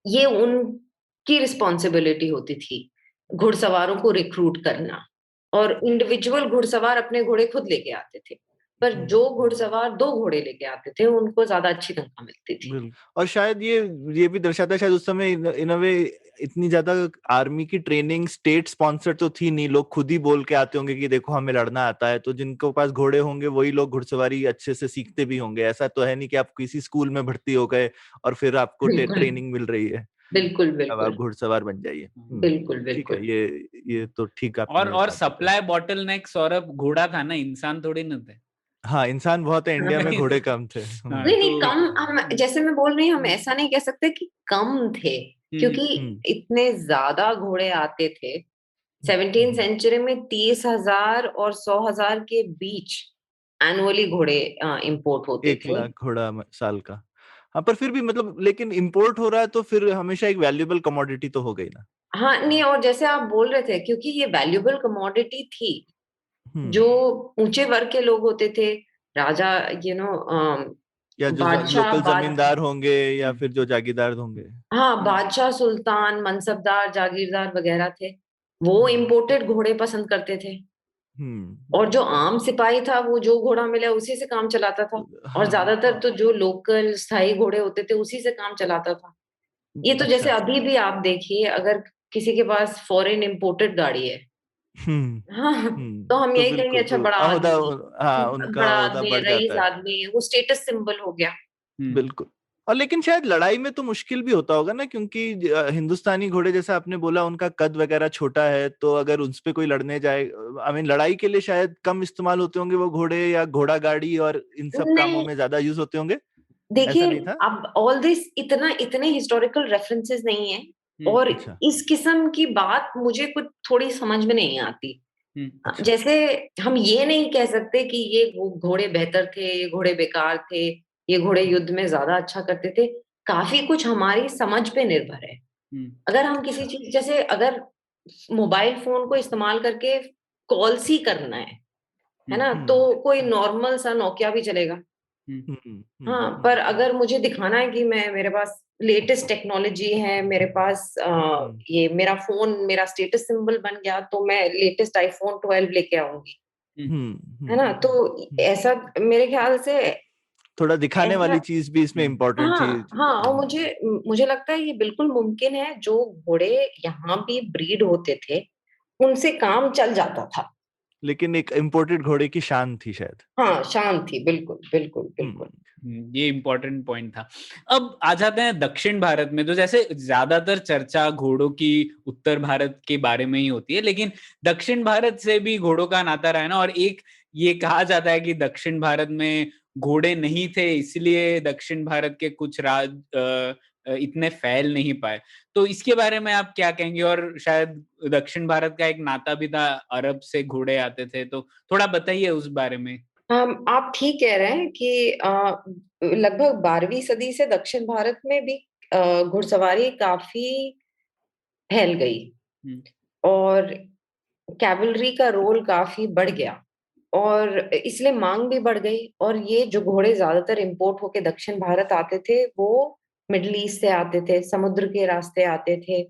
ये उनकी रिस्पॉन्सिबिलिटी होती थी, घुड़सवारों को रिक्रूट करना, और इंडिविजुअल घुड़सवार अपने घोड़े खुद लेके आते थे। पर हम्म, जो घुड़सवार 2 घोड़े लेके आते थे, उनको ज़्यादा अच्छी तनख्वाह मिलती थी। बिल्कुल। और शायद ये भी दर्शाता है, शायद उस समय इन अ वे इतनी ज्यादा आर्मी की ट्रेनिंग स्टेट स्पॉन्सर तो थी नहीं, लोग खुद ही बोल के आते होंगे कि देखो हमें लड़ना आता है, तो जिनको पास घोड़े होंगे वही लोग घुड़सवारी अच्छे से सीखते भी होंगे। ऐसा तो है नहीं कि आप किसी स्कूल में भर्ती हो गए और फिर आपको बिल्कुल, ट्रेनिंग मिल रही है, बिल्कुल, अब आप बिल्कुल। घुड़सवार बन जाइए। बिल्कुल, ठीक है, बिल्कुल। ये तो ठीक आपने और बात बताई। सप्लाई बॉटलनेक सौरभ, घोड़ा था ना, इंसान थोड़ी ना थे। हाँ, इंसान बहुत है इंडिया में, घोड़े कम थे। हाँ, नहीं, नहीं, तो कम हम जैसे मैं बोल रही हूँ, हम ऐसा नहीं कह सकते कि कम थे, हम्म, क्योंकि हम्म, इतने ज़्यादा घोड़े आते थे। हम्म, 17th सेंचुरी में 30,000 और 100,000 के बीच एनुअली घोड़े इंपोर्ट होते एक थे। लाख घोड़ा साल का। हाँ, पर फिर भी मतलब लेकिन इम्पोर्ट हो रहा है तो फिर हमेशा एक वैल्यूएबल कमोडिटी तो हो गई ना। हाँ, नहीं, और जैसे आप बोल रहे थे, क्योंकि ये वैल्यूएबल कमोडिटी थी, हम्म। जो ऊँचे वर्ग के लोग होते थे, राजा, यू नो या जो बादशाह, लोकल जमींदार होंगे या हम्म, फिर जो जागीरदार होंगे। हाँ, बादशाह, सुल्तान, मनसबदार, जागीरदार वगैरह थे, वो हम्म, इम्पोर्टेड घोड़े पसंद करते थे। हम्म। और जो आम सिपाही था, वो जो घोड़ा मिला उसी से काम चलाता था। और हाँ। ज्यादातर तो जो लोकल स्थायी घोड़े होते थे, उसी से काम चलाता था। ये तो जैसे अच्छा। अभी भी आप देखिए, अगर किसी के पास फॉरेन इम्पोर्टेड गाड़ी है, हम्म, हाँ, तो हम तो यही कहेंगे, बिल्कुल, अच्छा, तो बड़ा ओहदा, आदमी हाँ, है, उनका बड़ा ओहदा आदमी है, बढ़ जाता रईस है। आदमी है, वो स्टेटस सिंबल हो गया। हम्म, बिल्कुल। और लेकिन शायद लड़ाई में तो मुश्किल भी होता होगा ना, क्योंकि हिंदुस्तानी घोड़े जैसा आपने बोला उनका कद वगैरह छोटा है, तो अगर उस पे कोई लड़ने जाए, आई मीन लड़ाई के लिए शायद कम इस्तेमाल होते होंगे वो घोड़े, या घोड़ा गाड़ी और इन सब कामों नहीं, में ज्यादा यूज होते होंगे। ऐसा देखिए, नहीं था? अब ऑल दिस इतने हिस्टोरिकल रेफरेंसेस नहीं है, हम्म, और अच्छा। इस किस्म की बात मुझे कुछ थोड़ी समझ में नहीं आती। हम्म, अच्छा। जैसे हम ये नहीं कह सकते कि ये घोड़े बेहतर थे, ये घोड़े बेकार थे, ये घोड़े युद्ध में ज्यादा अच्छा करते थे। काफी कुछ हमारी समझ पे निर्भर है। हम्म, अगर हम किसी अच्छा। चीज, जैसे अगर मोबाइल फोन को इस्तेमाल करके कॉल्स ही करना है हम्म, ना, हम्म, तो कोई नॉर्मल सा नोकिया भी चलेगा। हम्म, हम्म, हम्म, हाँ, पर अगर मुझे दिखाना है कि मेरे पास लेटेस्ट टेक्नोलॉजी है, मेरे पास हम्म, ये मेरा फोन मेरा स्टेटस सिंबल बन गया, तो मैं लेटेस्ट iPhone 12 लेके आऊंगी, हम्म, हम्म, है ना? तो हम्म, ऐसा मेरे ख्याल से थोड़ा दिखाने वाली ऐसा चीज भी इसमें इम्पोर्टेंट हाँ चीज। हाँ, और मुझे लगता है ये बिल्कुल मुमकिन है, जो घोड़े यहाँ भी ब्रीड होते थे उनसे काम चल जाता था। लेकिन एक इम्पोर्टेड घोड़े की शान थी शायद। हाँ, शान थी, बिल्कुल बिल्कुल बिल्कुल। ये इम्पोर्टेंट पॉइंट था। अब आ जाते हैं दक्षिण भारत में, तो जैसे ज्यादातर चर्चा घोड़ों की उत्तर भारत के बारे में ही होती है, लेकिन दक्षिण भारत से भी घोड़ों का नाता रहा है ना। और एक ये कहा जाता है कि दक्षिण भारत में घोड़े नहीं थे, इसलिए दक्षिण भारत के कुछ इतने फैल नहीं पाए। तो इसके बारे में आप क्या कहेंगे? और शायद दक्षिण भारत का एक नाता भी था, अरब से घोड़े आते थे, तो थोड़ा बताइए उस बारे में। आप ठीक कह रहे हैं कि लगभग 12वीं सदी से दक्षिण भारत में भी घुड़सवारी काफी फैल गई हम्म, और कैवलरी का रोल काफी बढ़ गया, और इसलिए मांग भी बढ़ गई। और ये जो घोड़े ज्यादातर इंपोर्ट होके दक्षिण भारत आते थे, वो मिडिल ईस्ट से आते थे, समुद्र के रास्ते आते थे।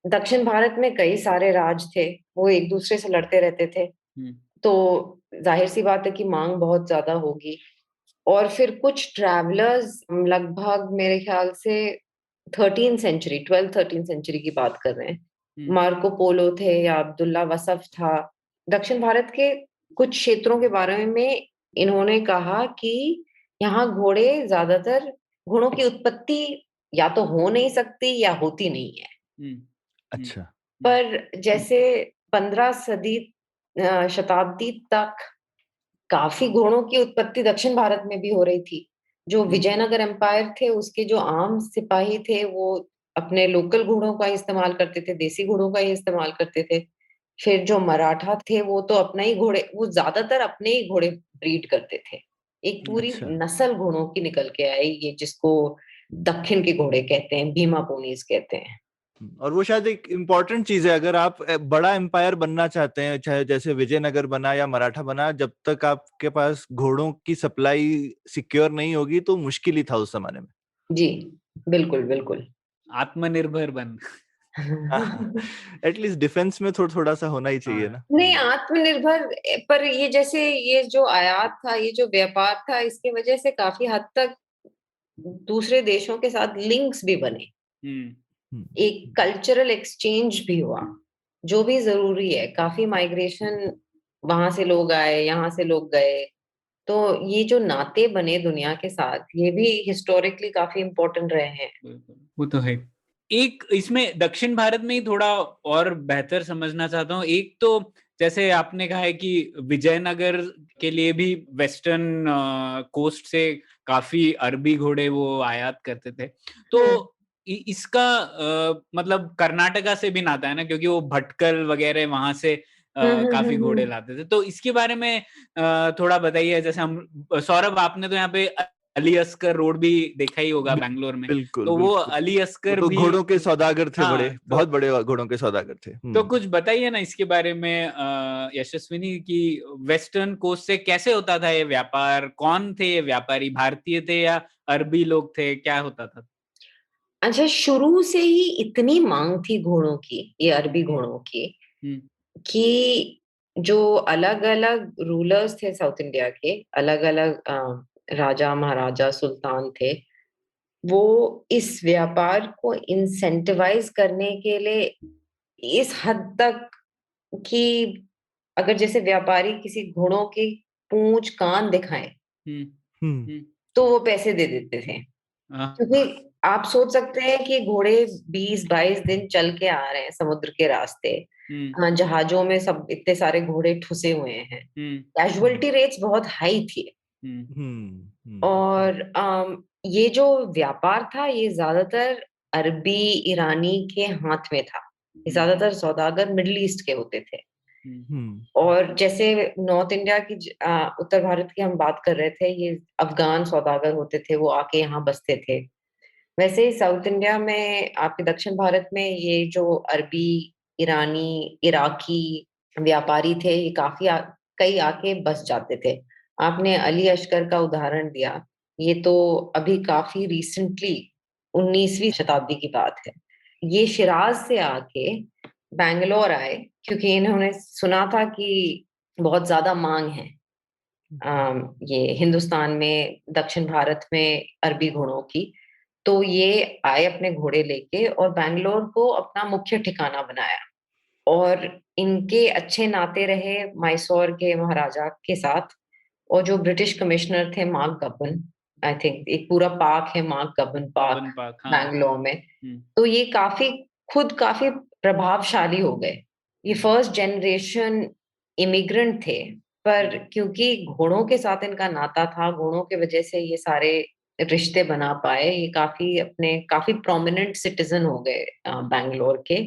दक्षिण भारत में कई सारे राज थे, वो एक दूसरे से लड़ते रहते थे, हम्म, तो जाहिर सी बात है कि मांग बहुत ज्यादा होगी। और फिर कुछ ट्रैवलर्स, लगभग मेरे ख्याल से 12th 13th सेंचुरी की बात कर रहे हैं, हम्म, मार्को पोलो थे या अब्दुल्ला वसफ था, दक्षिण भारत के कुछ क्षेत्रों के बारे में इन्होंने कहा कि यहाँ घोड़ों की उत्पत्ति या तो हो नहीं सकती या होती नहीं है। हम्म, हम्म, अच्छा। पर जैसे 15वीं शताब्दी तक काफी घोड़ों की उत्पत्ति दक्षिण भारत में भी हो रही थी। जो विजयनगर एम्पायर थे, उसके जो आम सिपाही थे, वो अपने लोकल घोड़ों का इस्तेमाल करते थे, देसी घोड़ों का ही इस्तेमाल करते थे। फिर जो मराठा थे, वो ज्यादातर अपने ही घोड़े ब्रीड करते थे। एक पूरी अच्छा। नस्ल घोड़ों की निकल के आई, ये जिसको दक्षिण के घोड़े कहते हैं, भीमा पोनीज कहते हैं। और वो शायद एक इम्पोर्टेंट चीज है, अगर आप बड़ा एम्पायर बनना चाहते हैं, चाहे जैसे विजयनगर बना या मराठा बना, जब तक आपके पास घोड़ों की सप्लाई सिक्योर नहीं होगी तो मुश्किल ही था उस जमाने में। जी, बिल्कुल बिल्कुल। आत्मनिर्भर बन। एटलीस्ट डिफेंस में थोड़ा सा होना ही चाहिए हाँ, ना। नहीं, आत्मनिर्भर, पर ये जैसे ये जो आयात था, ये जो व्यापार था, इसकी वजह से काफी हद तक दूसरे देशों के साथ लिंक्स भी बने, हम्म, एक कल्चरल एक्सचेंज भी हुआ, जो भी जरूरी है। काफी माइग्रेशन, वहां से लोग आए, यहाँ से लोग गए, तो ये जो नाते बने दुनिया के साथ, ये भी हिस्टोरिकली काफी इम्पोर्टेंट रहे हैं। बिल्कुल, वो तो है। एक इसमें दक्षिण भारत में ही थोड़ा और बेहतर समझना चाहता हूँ। एक तो जैसे आपने कहा है कि विजयनगर के लिए भी वेस्टर्न कोस्ट से काफी अरबी घोड़े वो आयात करते थे। तो इसका मतलब कर्नाटका से भी नाता है ना, क्योंकि वो भटकल वगैरह वहां से काफी घोड़े हम्म। लाते थे। तो इसके बारे में थोड़ा बताइए। जैसे हम सौरभ, आपने तो यहाँ पे अली अस्कर रोड भी देखा ही होगा बैंगलोर में, बिल्कुल तो वो बिल्कुल। अली वो अस्कर तो भी घोड़ों के सौदागर थे, बड़े हाँ, बहुत बड़े घोड़ों के सौदागर थे। तो कुछ बताइए ना इसके बारे में यशस्विनी, की वेस्टर्न कोस्ट से कैसे होता था ये व्यापार? कौन थे ये व्यापारी? भारतीय थे या अरबी लोग थे? क्या होता था? अच्छा, शुरू से ही इतनी मांग थी घोड़ों की, ये अरबी घोड़ों की, हम्म, कि जो अलग अलग रूलर्स थे साउथ इंडिया के, अलग अलग राजा महाराजा सुल्तान थे, वो इस व्यापार को इंसेंटिवाइज करने के लिए इस हद तक कि अगर जैसे व्यापारी किसी घोड़ों की पूंछ कान दिखाएं, हम्म, हम्म हम्म, तो वो पैसे दे देते थे। हाँ, क्योंकि आप सोच सकते हैं कि घोड़े 20-22 दिन चल के आ रहे हैं समुद्र के रास्ते, हम्म, जहाजों में सब इतने सारे घोड़े ठुसे हुए हैं, हम्म, कैजुअलिटी रेट्स बहुत हाई थी। हम्म, और ये जो व्यापार था, ये ज्यादातर अरबी ईरानी के हाथ में था। ये ज्यादातर सौदागर मिडिल ईस्ट के होते थे। हम्म और जैसे नॉर्थ इंडिया की उत्तर भारत की हम बात कर रहे थे, ये अफगान सौदागर होते थे, वो आके यहाँ बसते थे। वैसे ही साउथ इंडिया में, आपके दक्षिण भारत में, ये जो अरबी, ईरानी, इराकी व्यापारी थे, ये कई आके बस जाते थे। आपने अली अस्कर का उदाहरण दिया, ये तो अभी काफी रिसेंटली 19वीं शताब्दी की बात है। ये शिराज से आके बैंगलोर आए, क्योंकि इन्होंने सुना था कि बहुत ज्यादा मांग है, ये हिंदुस्तान में, दक्षिण भारत में अरबी घोड़ों की। तो ये आए अपने घोड़े लेके और बैंगलोर को अपना मुख्य ठिकाना बनाया, और इनके अच्छे नाते रहे मैसूर के महाराजा के साथ। और जो ब्रिटिश कमिश्नर थे मार्क गबन, आई थिंक एक पूरा पार्क है मार्क गबन पार्क गबन पार्क, हाँ। बैंगलोर में। तो ये काफी प्रभावशाली हो गए। ये फर्स्ट जनरेशन इमिग्रेंट थे, पर क्योंकि घोड़ों के साथ इनका नाता था, घोड़ों की वजह से ये सारे रिश्ते बना पाए। ये काफी प्रोमिनेंट सिटीजन हो गए बैंगलोर के,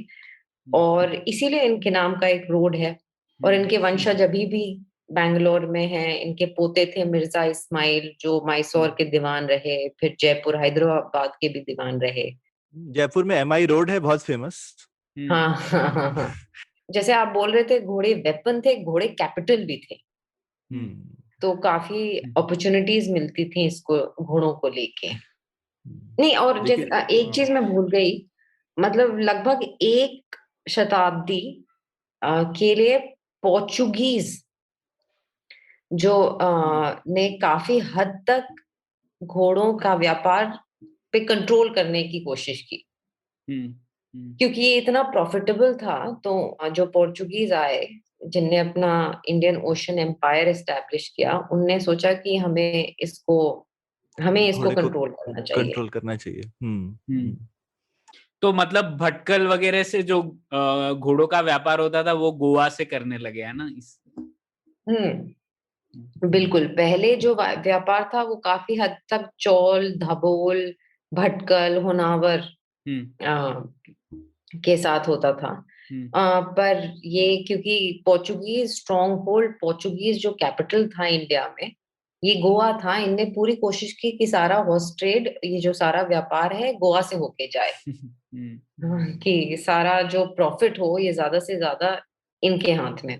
और इसीलिए इनके नाम का एक रोड है। और इनके वंशज अभी भी बैंगलोर में हैं। इनके पोते थे मिर्जा इस्माइल, जो मैसूर के दीवान रहे, फिर जयपुर हैदराबाद के भी दीवान रहे। जयपुर में MI रोड है बहुत फेमस। हाँ हाँ हाँ हाँ। जैसे आप बोल रहे थे घोड़े वेपन थे, घोड़े कैपिटल भी थे। तो काफी अपॉर्चुनिटीज मिलती थी इसको, घोड़ों को लेके। नहीं, और जैसे एक चीज मैं भूल गई, मतलब लगभग एक शताब्दी के लिए पोर्चुगीज जो ने काफी हद तक घोड़ों का व्यापार पे कंट्रोल करने की कोशिश की, क्योंकि ये इतना प्रॉफिटेबल था। तो जो पोर्चुगीज आए, जिनने अपना इंडियन ओशन एम्पायर एस्टैब्लिश किया, उनने सोचा कि हमें इसको कंट्रोल करना चाहिए। कंट्रोल करना चाहिए। तो मतलब भटकल वगैरह से जो घोड़ों का व्यापार होता था वो गोवा से करने लगे, है ना? बिल्कुल। पहले जो व्यापार था वो काफी हद तक चौल, धबोल, भटकल, होनावर के साथ होता था। पर ये क्योंकि पोर्चुगीज स्ट्रॉन्ग होल्ड, पोर्चुगीज जो कैपिटल था इंडिया में, ये गोवा था। इनने पूरी कोशिश की कि सारा हॉर्स ट्रेड, ये जो सारा व्यापार है, गोवा से होके जाए। कि सारा जो प्रॉफिट हो ये ज्यादा से ज्यादा इनके हाथ में।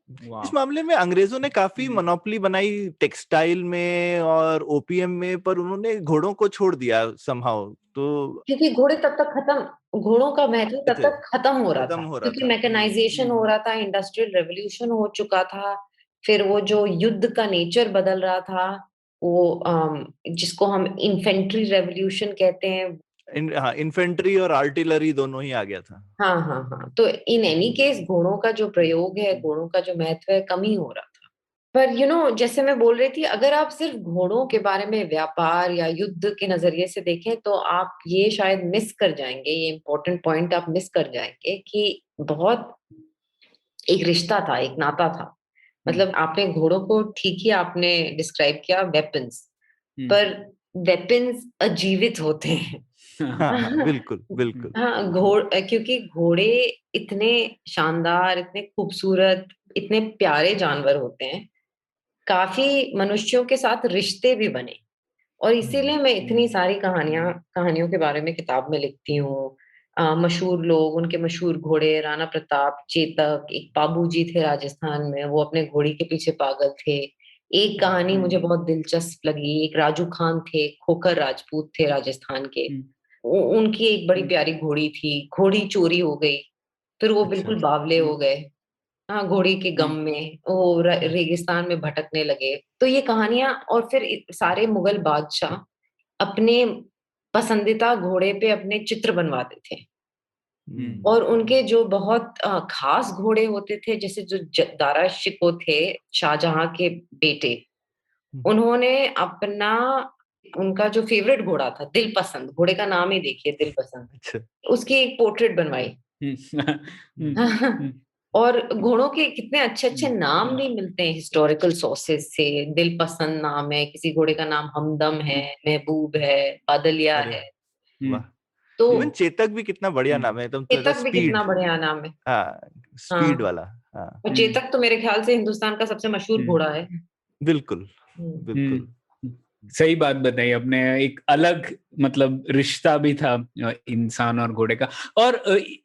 इस मामले में अंग्रेजों ने काफी मोनोपोली बनाई टेक्सटाइल में और ओपीएम में, पर उन्होंने घोड़ों को छोड़ दिया समहाउ। तो क्योंकि घोड़ों का महत्व तब तक खत्म हो रहा था, क्योंकि मैकेनाइजेशन हो रहा था, इंडस्ट्रियल रेवोल्यूशन हो चुका था। फिर वो जो युद्ध का नेचर बदल रहा था, वो जिसको हम इन्फेंट्री रेवोल्यूशन कहते हैं। इन्फेंट्री और आर्टिलरी दोनों ही आ गया था। हाँ हाँ हाँ। तो इन एनी केस घोड़ों का जो प्रयोग है, घोड़ों का जो महत्व है, कम ही हो रहा था। पर जैसे मैं बोल रही थी, अगर आप सिर्फ घोड़ों के बारे में व्यापार या युद्ध के नजरिए से देखें, तो आप ये शायद मिस कर जाएंगे, ये इम्पोर्टेंट पॉइंट आप मिस कर जाएंगे कि बहुत एक रिश्ता था, एक नाता था। मतलब आपने घोड़ों को ठीक ही आपने डिस्क्राइब किया, वेपन्स, पर वेपन्स अजीवित होते हैं। बिल्कुल बिल्कुल। हाँ, क्योंकि घोड़े इतने शानदार, इतने खूबसूरत, इतने प्यारे जानवर होते हैं। काफी मनुष्यों के साथ रिश्ते भी बने, और इसीलिए मैं इतनी सारी कहानियों के बारे में किताब में लिखती हूँ। मशहूर लोग, उनके मशहूर घोड़े, राणा प्रताप, चेतक, एक बाबूजी थे राजस्थान में, वो अपने घोड़ी के पीछे पागल थे। एक कहानी मुझे बहुत दिलचस्प लगी, एक राजू खान थे, खोखर राजपूत थे राजस्थान के। उनकी एक बड़ी प्यारी घोड़ी थी, घोड़ी चोरी हो गई, फिर वो बिल्कुल बावले हो गए। हाँ, घोड़ी के गम में वो रेगिस्तान में भटकने लगे। तो ये कहानियां, और फिर सारे मुगल बादशाह अपने पसंदीदा घोड़े पे अपने चित्र बनवाते थे। और उनके जो बहुत खास घोड़े होते थे, जैसे जो दारा शिकोह थे, शाहजहां के बेटे, उन्होंने उनका जो फेवरेट घोड़ा था, दिल पसंद, घोड़े का नाम ही देखिए, दिल पसंद, उसकी एक पोर्ट्रेट बनवाई। और घोड़ों के कितने अच्छे अच्छे नाम भी मिलते हैं हिस्टोरिकल सोर्सेज से। दिल पसंद नाम है, किसी घोड़े का नाम हमदम है, महबूब है, बादलिया है। तो इवन चेतक भी कितना बढ़िया नाम है, एकदम चेतक भी कितना बढ़िया नाम है। स्पीड वाला। और चेतक तो मेरे ख्याल से हिंदुस्तान का सबसे मशहूर घोड़ा है। बिल्कुल बिल्कुल। सही बात बताई अपने, एक अलग मतलब रिश्ता भी था इंसान और घोड़े का। और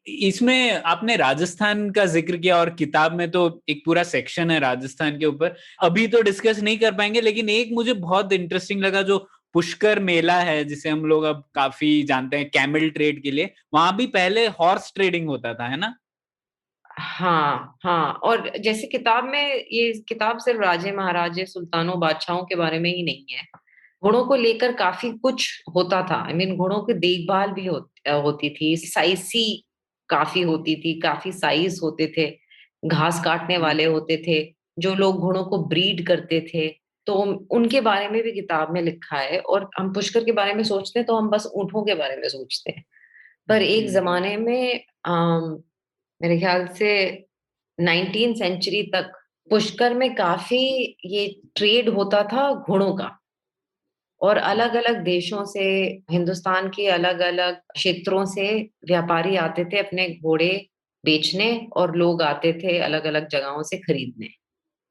इसमें आपने राजस्थान का जिक्र किया, और किताब में तो एक पूरा सेक्शन है राजस्थान के ऊपर। अभी तो डिस्कस नहीं कर पाएंगे, लेकिन एक मुझे बहुत इंटरेस्टिंग लगा, जो पुष्कर मेला है, जिसे हम लोग अब काफी जानते हैं कैमल ट्रेड के लिए, वहां भी पहले हॉर्स ट्रेडिंग होता था, है ना? हाँ हाँ, और जैसे किताब में, ये किताब सिर्फ राजे महाराजे सुल्तानों बादशाहों के बारे में ही नहीं है, घोड़ों को लेकर काफी कुछ होता था। आई मीन घोड़ों की देखभाल भी होती थी, साइसी काफी होती थी, काफी साइज होते थे, घास काटने वाले होते थे, जो लोग घोड़ों को ब्रीड करते थे, तो उनके बारे में भी किताब में लिखा है। और हम पुष्कर के बारे में सोचते हैं तो हम बस ऊंटों के बारे में सोचते हैं, पर एक जमाने में मेरे ख्याल से 19 सेंचुरी तक पुष्कर में काफी ये ट्रेड होता था घोड़ों का, और अलग अलग देशों से, हिंदुस्तान के अलग अलग क्षेत्रों से व्यापारी आते थे अपने घोड़े बेचने, और लोग आते थे अलग अलग जगहों से खरीदने।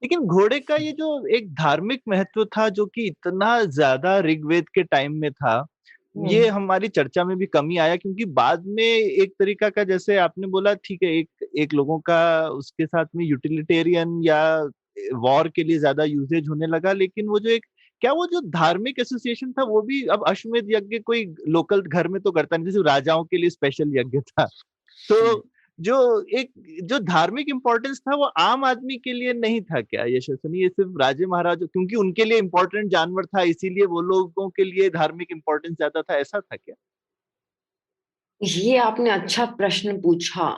लेकिन घोड़े का ये जो एक धार्मिक महत्व था जो कि इतना ज्यादा ऋग्वेद के टाइम में था, ये हमारी चर्चा में भी कमी आया, क्योंकि बाद में एक तरीका का, जैसे आपने बोला, ठीक है, एक एक लोगों का उसके साथ में यूटिलिटेरियन या वॉर के लिए ज्यादा यूजेज होने लगा, लेकिन वो जो एक, क्या वो जो धार्मिक एसोसिएशन था वो भी, अब अश्वमेध यज्ञ कोई लोकल घर में तो करता नहीं, जैसे राजाओं के लिए स्पेशल यज्ञ था, तो जो एक जो धार्मिक इंपॉर्टेंस था वो आम आदमी के लिए नहीं था क्या यशस्विनी? ये सिर्फ राजे महाराज क्योंकि उनके लिए इंपॉर्टेंट जानवर था इसीलिए वो लोगों के लिए धार्मिक इंपॉर्टेंस ज्यादा था, ऐसा था क्या? ये आपने अच्छा प्रश्न पूछा,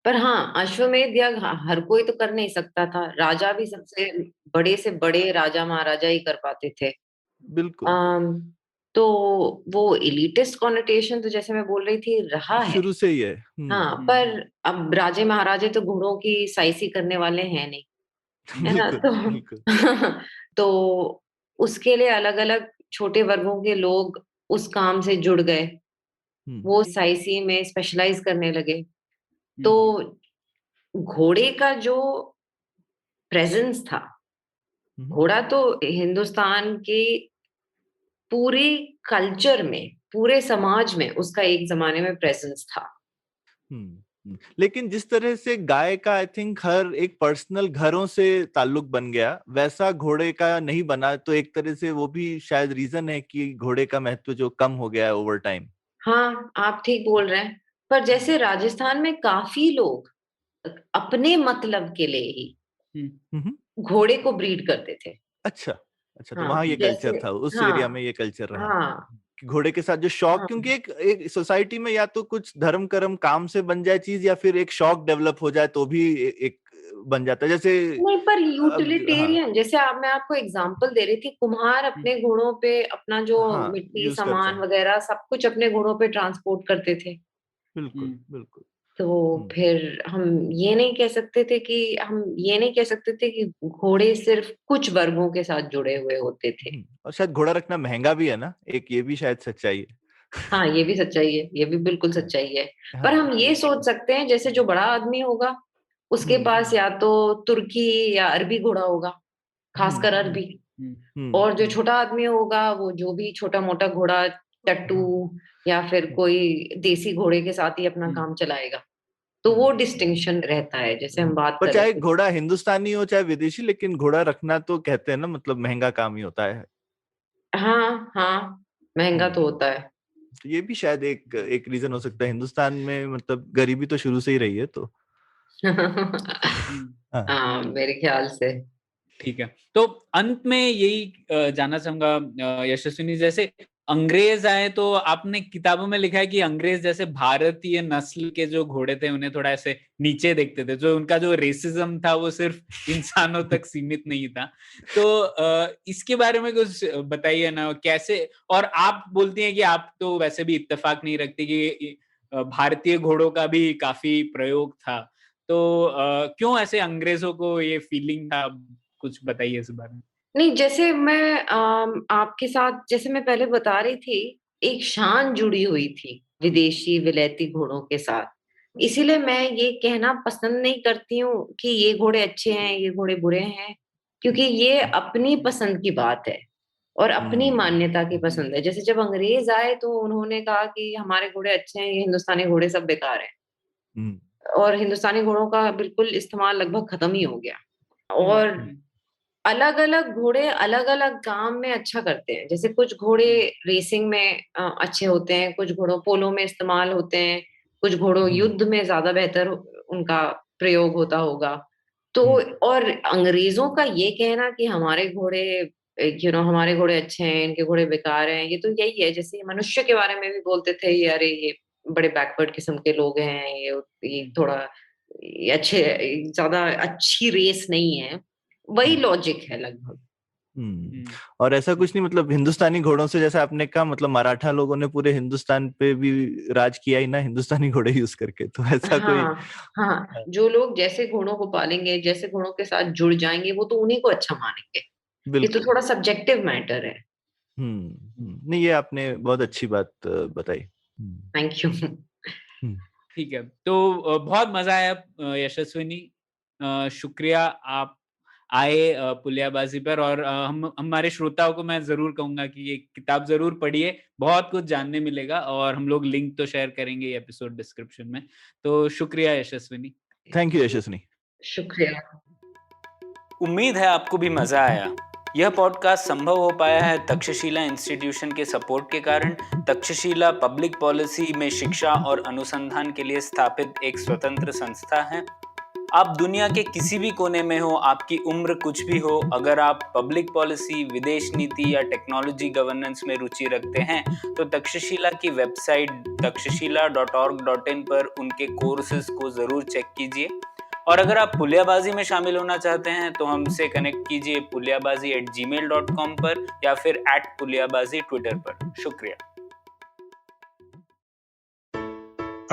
पर हाँ, अश्वमेध याग हर कोई तो कर नहीं सकता था, राजा भी सबसे बड़े से बड़े राजा महाराजा ही कर पाते थे। बिल्कुल। अम, तो वो एलिटिस्ट कॉनोटेशन तो जैसे मैं बोल रही थी रहा है। शुरू से ही है। हाँ, पर अब राजे महाराजे तो घोड़ों की साइसी करने वाले हैं नहीं, है ना? बिल्कुल बिल्कुल। तो उसके लिए अलग अलग छोटे वर्गों के लोग उस काम से जुड़ गए, हम्म वो साइसी में स्पेशलाइज करने लगे। तो घोड़े का जो प्रेजेंस था, हम्म घोड़ा तो हिंदुस्तान के पूरे कल्चर में, पूरे समाज में उसका एक जमाने में प्रेजेंस था। लेकिन जिस तरह से गाय का आई थिंक हर एक पर्सनल घरों से ताल्लुक बन गया, वैसा घोड़े का नहीं बना, तो एक तरह से वो भी शायद रीजन है कि घोड़े का महत्व जो कम हो गया है ओवर टाइम। हाँ, आप ठीक बोल रहे हैं, पर जैसे राजस्थान में काफी लोग अपने मतलब के लिए ही हम्म घोड़े को ब्रीड करते थे। अच्छा अच्छा, तो हाँ, वहां ये जैसे कल्चर था, उस एरिया में हाँ, ये कल्चर रहा हाँ, कि घोड़े के साथ जो शौक, हाँ। क्योंकि एक एक सोसाइटी में या तो कुछ धर्म कर्म काम से बन जाए चीज, या फिर एक शौक डेवलप हो जाए तो भी एक बन जाता है, जैसे नहीं, पर अब हाँ। यूटिलिटेरियन, जैसे आप, मैं आपको एग्जांपल दे रही थी, कुम्हार अपने घोड़ों पे अपना जो हाँ, मिट्टी यूज करते सामान हैं। वगैरह सब कुछ अपने घोड़ों पे ट्रांसपोर्ट करते थे। बिल्कुल बिल्कुल। तो हम्म फिर हम ये नहीं कह सकते थे कि घोड़े सिर्फ कुछ वर्गों के साथ जुड़े हुए होते थे। और शायद घोड़ा रखना महंगा भी है ना, एक ये भी शायद सच्चाई है। हाँ, ये भी सच्चाई है, ये भी बिल्कुल सच्चाई है। पर हाँ। हम ये सोच सकते हैं, जैसे जो बड़ा आदमी होगा उसके हम्म पास या तो तुर्की या अरबी घोड़ा होगा, हम्म खासकर अरबी। हम्म और जो छोटा आदमी होगा वो जो भी छोटा मोटा घोड़ा, टट्टू, या फिर कोई देसी घोड़े के साथ ही अपना काम चलाएगा। तो वो डिस्टिंक्शन रहता है, जैसे हम बात पर कर रहे चाहे थे। घोड़ा हिंदुस्तानी हो चाहे विदेशी, लेकिन घोड़ा रखना तो कहते हैं ना, मतलब महंगा काम ही होता है। हाँ हाँ, महंगा तो हम्म होता है। तो ये भी शायद एक एक रीजन हो सकता है, हिंदुस्तान में मतलब गरीबी तो शुरू से ही रही है, तो हाँ। हाँ, मेरे ख्याल से। ठीक है, तो अंत में यही जानना चाहूंगा यशस्विनी, जैसे अंग्रेज आए तो आपने किताबों में लिखा है कि अंग्रेज जैसे भारतीय नस्ल के जो घोड़े थे उन्हें थोड़ा ऐसे नीचे देखते थे, जो उनका जो रेसिज्म था वो सिर्फ इंसानों तक सीमित नहीं था। तो इसके बारे में कुछ बताइए ना, कैसे? और आप बोलती हैं कि आप तो वैसे भी इत्तेफाक नहीं रखती कि भारतीय घोड़ों का भी काफी प्रयोग था, तो क्यों ऐसे अंग्रेजों को ये फीलिंग था? कुछ बताइए इस बारे में। नहीं, जैसे मैं आपके साथ, जैसे मैं पहले बता रही थी, एक शान जुड़ी हुई थी विदेशी विलायती घोड़ों के साथ। इसीलिए मैं ये कहना पसंद नहीं करती हूँ कि ये घोड़े अच्छे हैं, ये घोड़े बुरे हैं, क्योंकि ये अपनी पसंद की बात है और अपनी हम्म मान्यता की पसंद है। जैसे जब अंग्रेज आए तो उन्होंने कहा कि हमारे घोड़े अच्छे हैं, ये हिंदुस्तानी घोड़े सब बेकार हैं, हम्म और हिंदुस्तानी घोड़ों का बिल्कुल इस्तेमाल लगभग खत्म ही हो गया। हम्म और अलग अलग घोड़े अलग अलग काम में अच्छा करते हैं। जैसे कुछ घोड़े रेसिंग में अच्छे होते हैं, कुछ घोड़ों पोलो में इस्तेमाल होते हैं, कुछ घोड़ों हम्म युद्ध में ज्यादा बेहतर उनका प्रयोग होता होगा। तो और अंग्रेजों का ये कहना कि हमारे घोड़े हमारे घोड़े अच्छे हैं, इनके घोड़े बेकार हैं, ये तो यही है जैसे मनुष्य के बारे में भी बोलते थे, ये अरे ये बड़े बैकवर्ड किस्म के लोग हैं, ये थोड़ा ये अच्छे ज्यादा अच्छी रेस नहीं है। वही लॉजिक है लगभग। और ऐसा कुछ नहीं, मतलब हिंदुस्तानी घोड़ों से जैसे आपने कहा, मतलब मराठा लोगों ने पूरे हिंदुस्तान पे भी राज किया ही ना हिंदुस्तानी घोड़े यूज करके, तो ऐसा हाँ, जो लोग जैसे घोड़ों को पालेंगे, जैसे घोड़ों के साथ जुड़ जाएंगे, वो तो उन्हीं को अच्छा मानेंगे। ये तो थोड़ा सब्जेक्टिव मैटर है। नहीं, ये आपने बहुत अच्छी बात बताई। Thank you. ठीक है, तो बहुत मजा आया यशस्विनी, शुक्रिया आप आए पुलियाबाजी पर। और हम हमारे श्रोताओं को मैं जरूर कहूंगा कि ये किताब जरूर पढ़िए, बहुत कुछ जानने मिलेगा, और हम लोग लिंक तो शेयर करेंगे एपिसोड डिस्क्रिप्शन में। तो शुक्रिया यशस्विनी। थैंक यू यशस्विनी। शुक्रिया। उम्मीद है आपको भी मजा आया। यह पॉडकास्ट संभव हो पाया है तक्षशिला इंस्टीट्यूशन के सपोर्ट के कारण। तक्षशिला पब्लिक पॉलिसी में शिक्षा और अनुसंधान के लिए स्थापित एक स्वतंत्र संस्था है। आप दुनिया के किसी भी कोने में हो, आपकी उम्र कुछ भी हो, अगर आप पब्लिक पॉलिसी, विदेश नीति या टेक्नोलॉजी गवर्नेंस में रुचि रखते हैं तो तक्षशिला की वेबसाइट takshashila.org.in पर उनके कोर्सेज को जरूर चेक कीजिए। और अगर आप पुलियाबाजी में शामिल होना चाहते हैं तो हमसे कनेक्ट कीजिए puliyabazi@gmail.com पर या फिर @puliyabazi ट्विटर पर। शुक्रिया।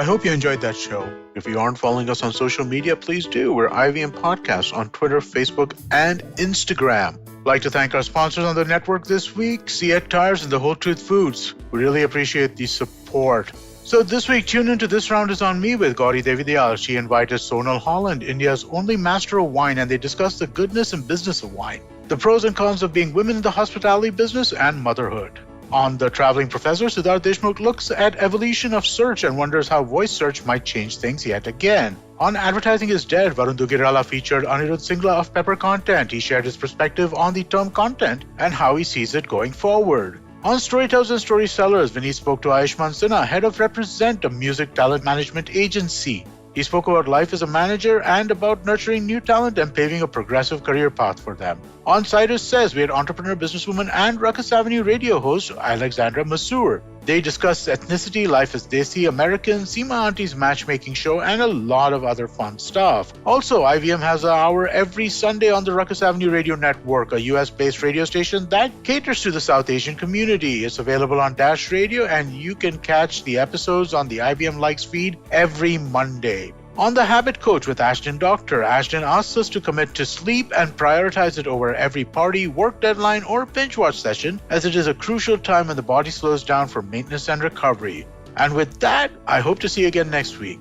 I hope you enjoyed that show. If you aren't following us on social media, please do. We're IVM Podcasts on Twitter, Facebook, and Instagram. I'd like to thank our sponsors on the network this week, Siet Tires and the Whole Truth Foods. We really appreciate the support. So this week, tune into This Round is on Me with Gauri Devidayal. She invited Sonal Holland, India's only master of wine, and they discussed the goodness and business of wine, the pros and cons of being women in the hospitality business, and motherhood. On The Traveling Professor, Siddharth Deshmukh looks at evolution of search and wonders how voice search might change things yet again. On Advertising is Dead, Varun Dugirala featured Anirudh Singla of Pepper Content. He shared his perspective on the term content and how he sees it going forward. On Storytellers and Storysellers, Vinny spoke to Ayushman Sinha, head of Represent, a music talent management agency. He spoke about life as a manager and about nurturing new talent and paving a progressive career path for them. On Cyrus Says, we had entrepreneur, businesswoman, and Ruckus Avenue radio host Alexandra Masur. They discussed ethnicity, life as Desi American, Seema Auntie's matchmaking show, and a lot of other fun stuff. Also, IVM has an hour every Sunday on the Ruckus Avenue Radio Network, a US-based radio station that caters to the South Asian community. It's available on Dash Radio, and you can catch the episodes on the IVM Likes feed every Monday. On The Habit Coach with Ashton Doctor, Ashton asks us to commit to sleep and prioritize it over every party, work deadline, or binge watch session, as it is a crucial time when the body slows down for maintenance and recovery. And with that, I hope to see you again next week.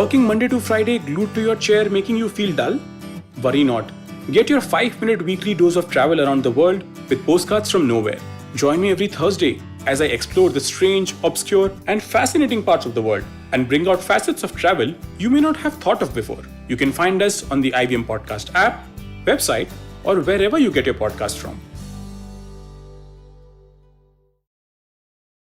Working Monday to Friday glued to your chair making you feel dull? Worry not. Get your 5-minute weekly dose of travel around the world with Postcards from Nowhere. Join me every Thursday as I explore the strange, obscure, and fascinating parts of the world and bring out facets of travel you may not have thought of before. You can find us on the IVM Podcast app, website, or wherever you get your podcast from.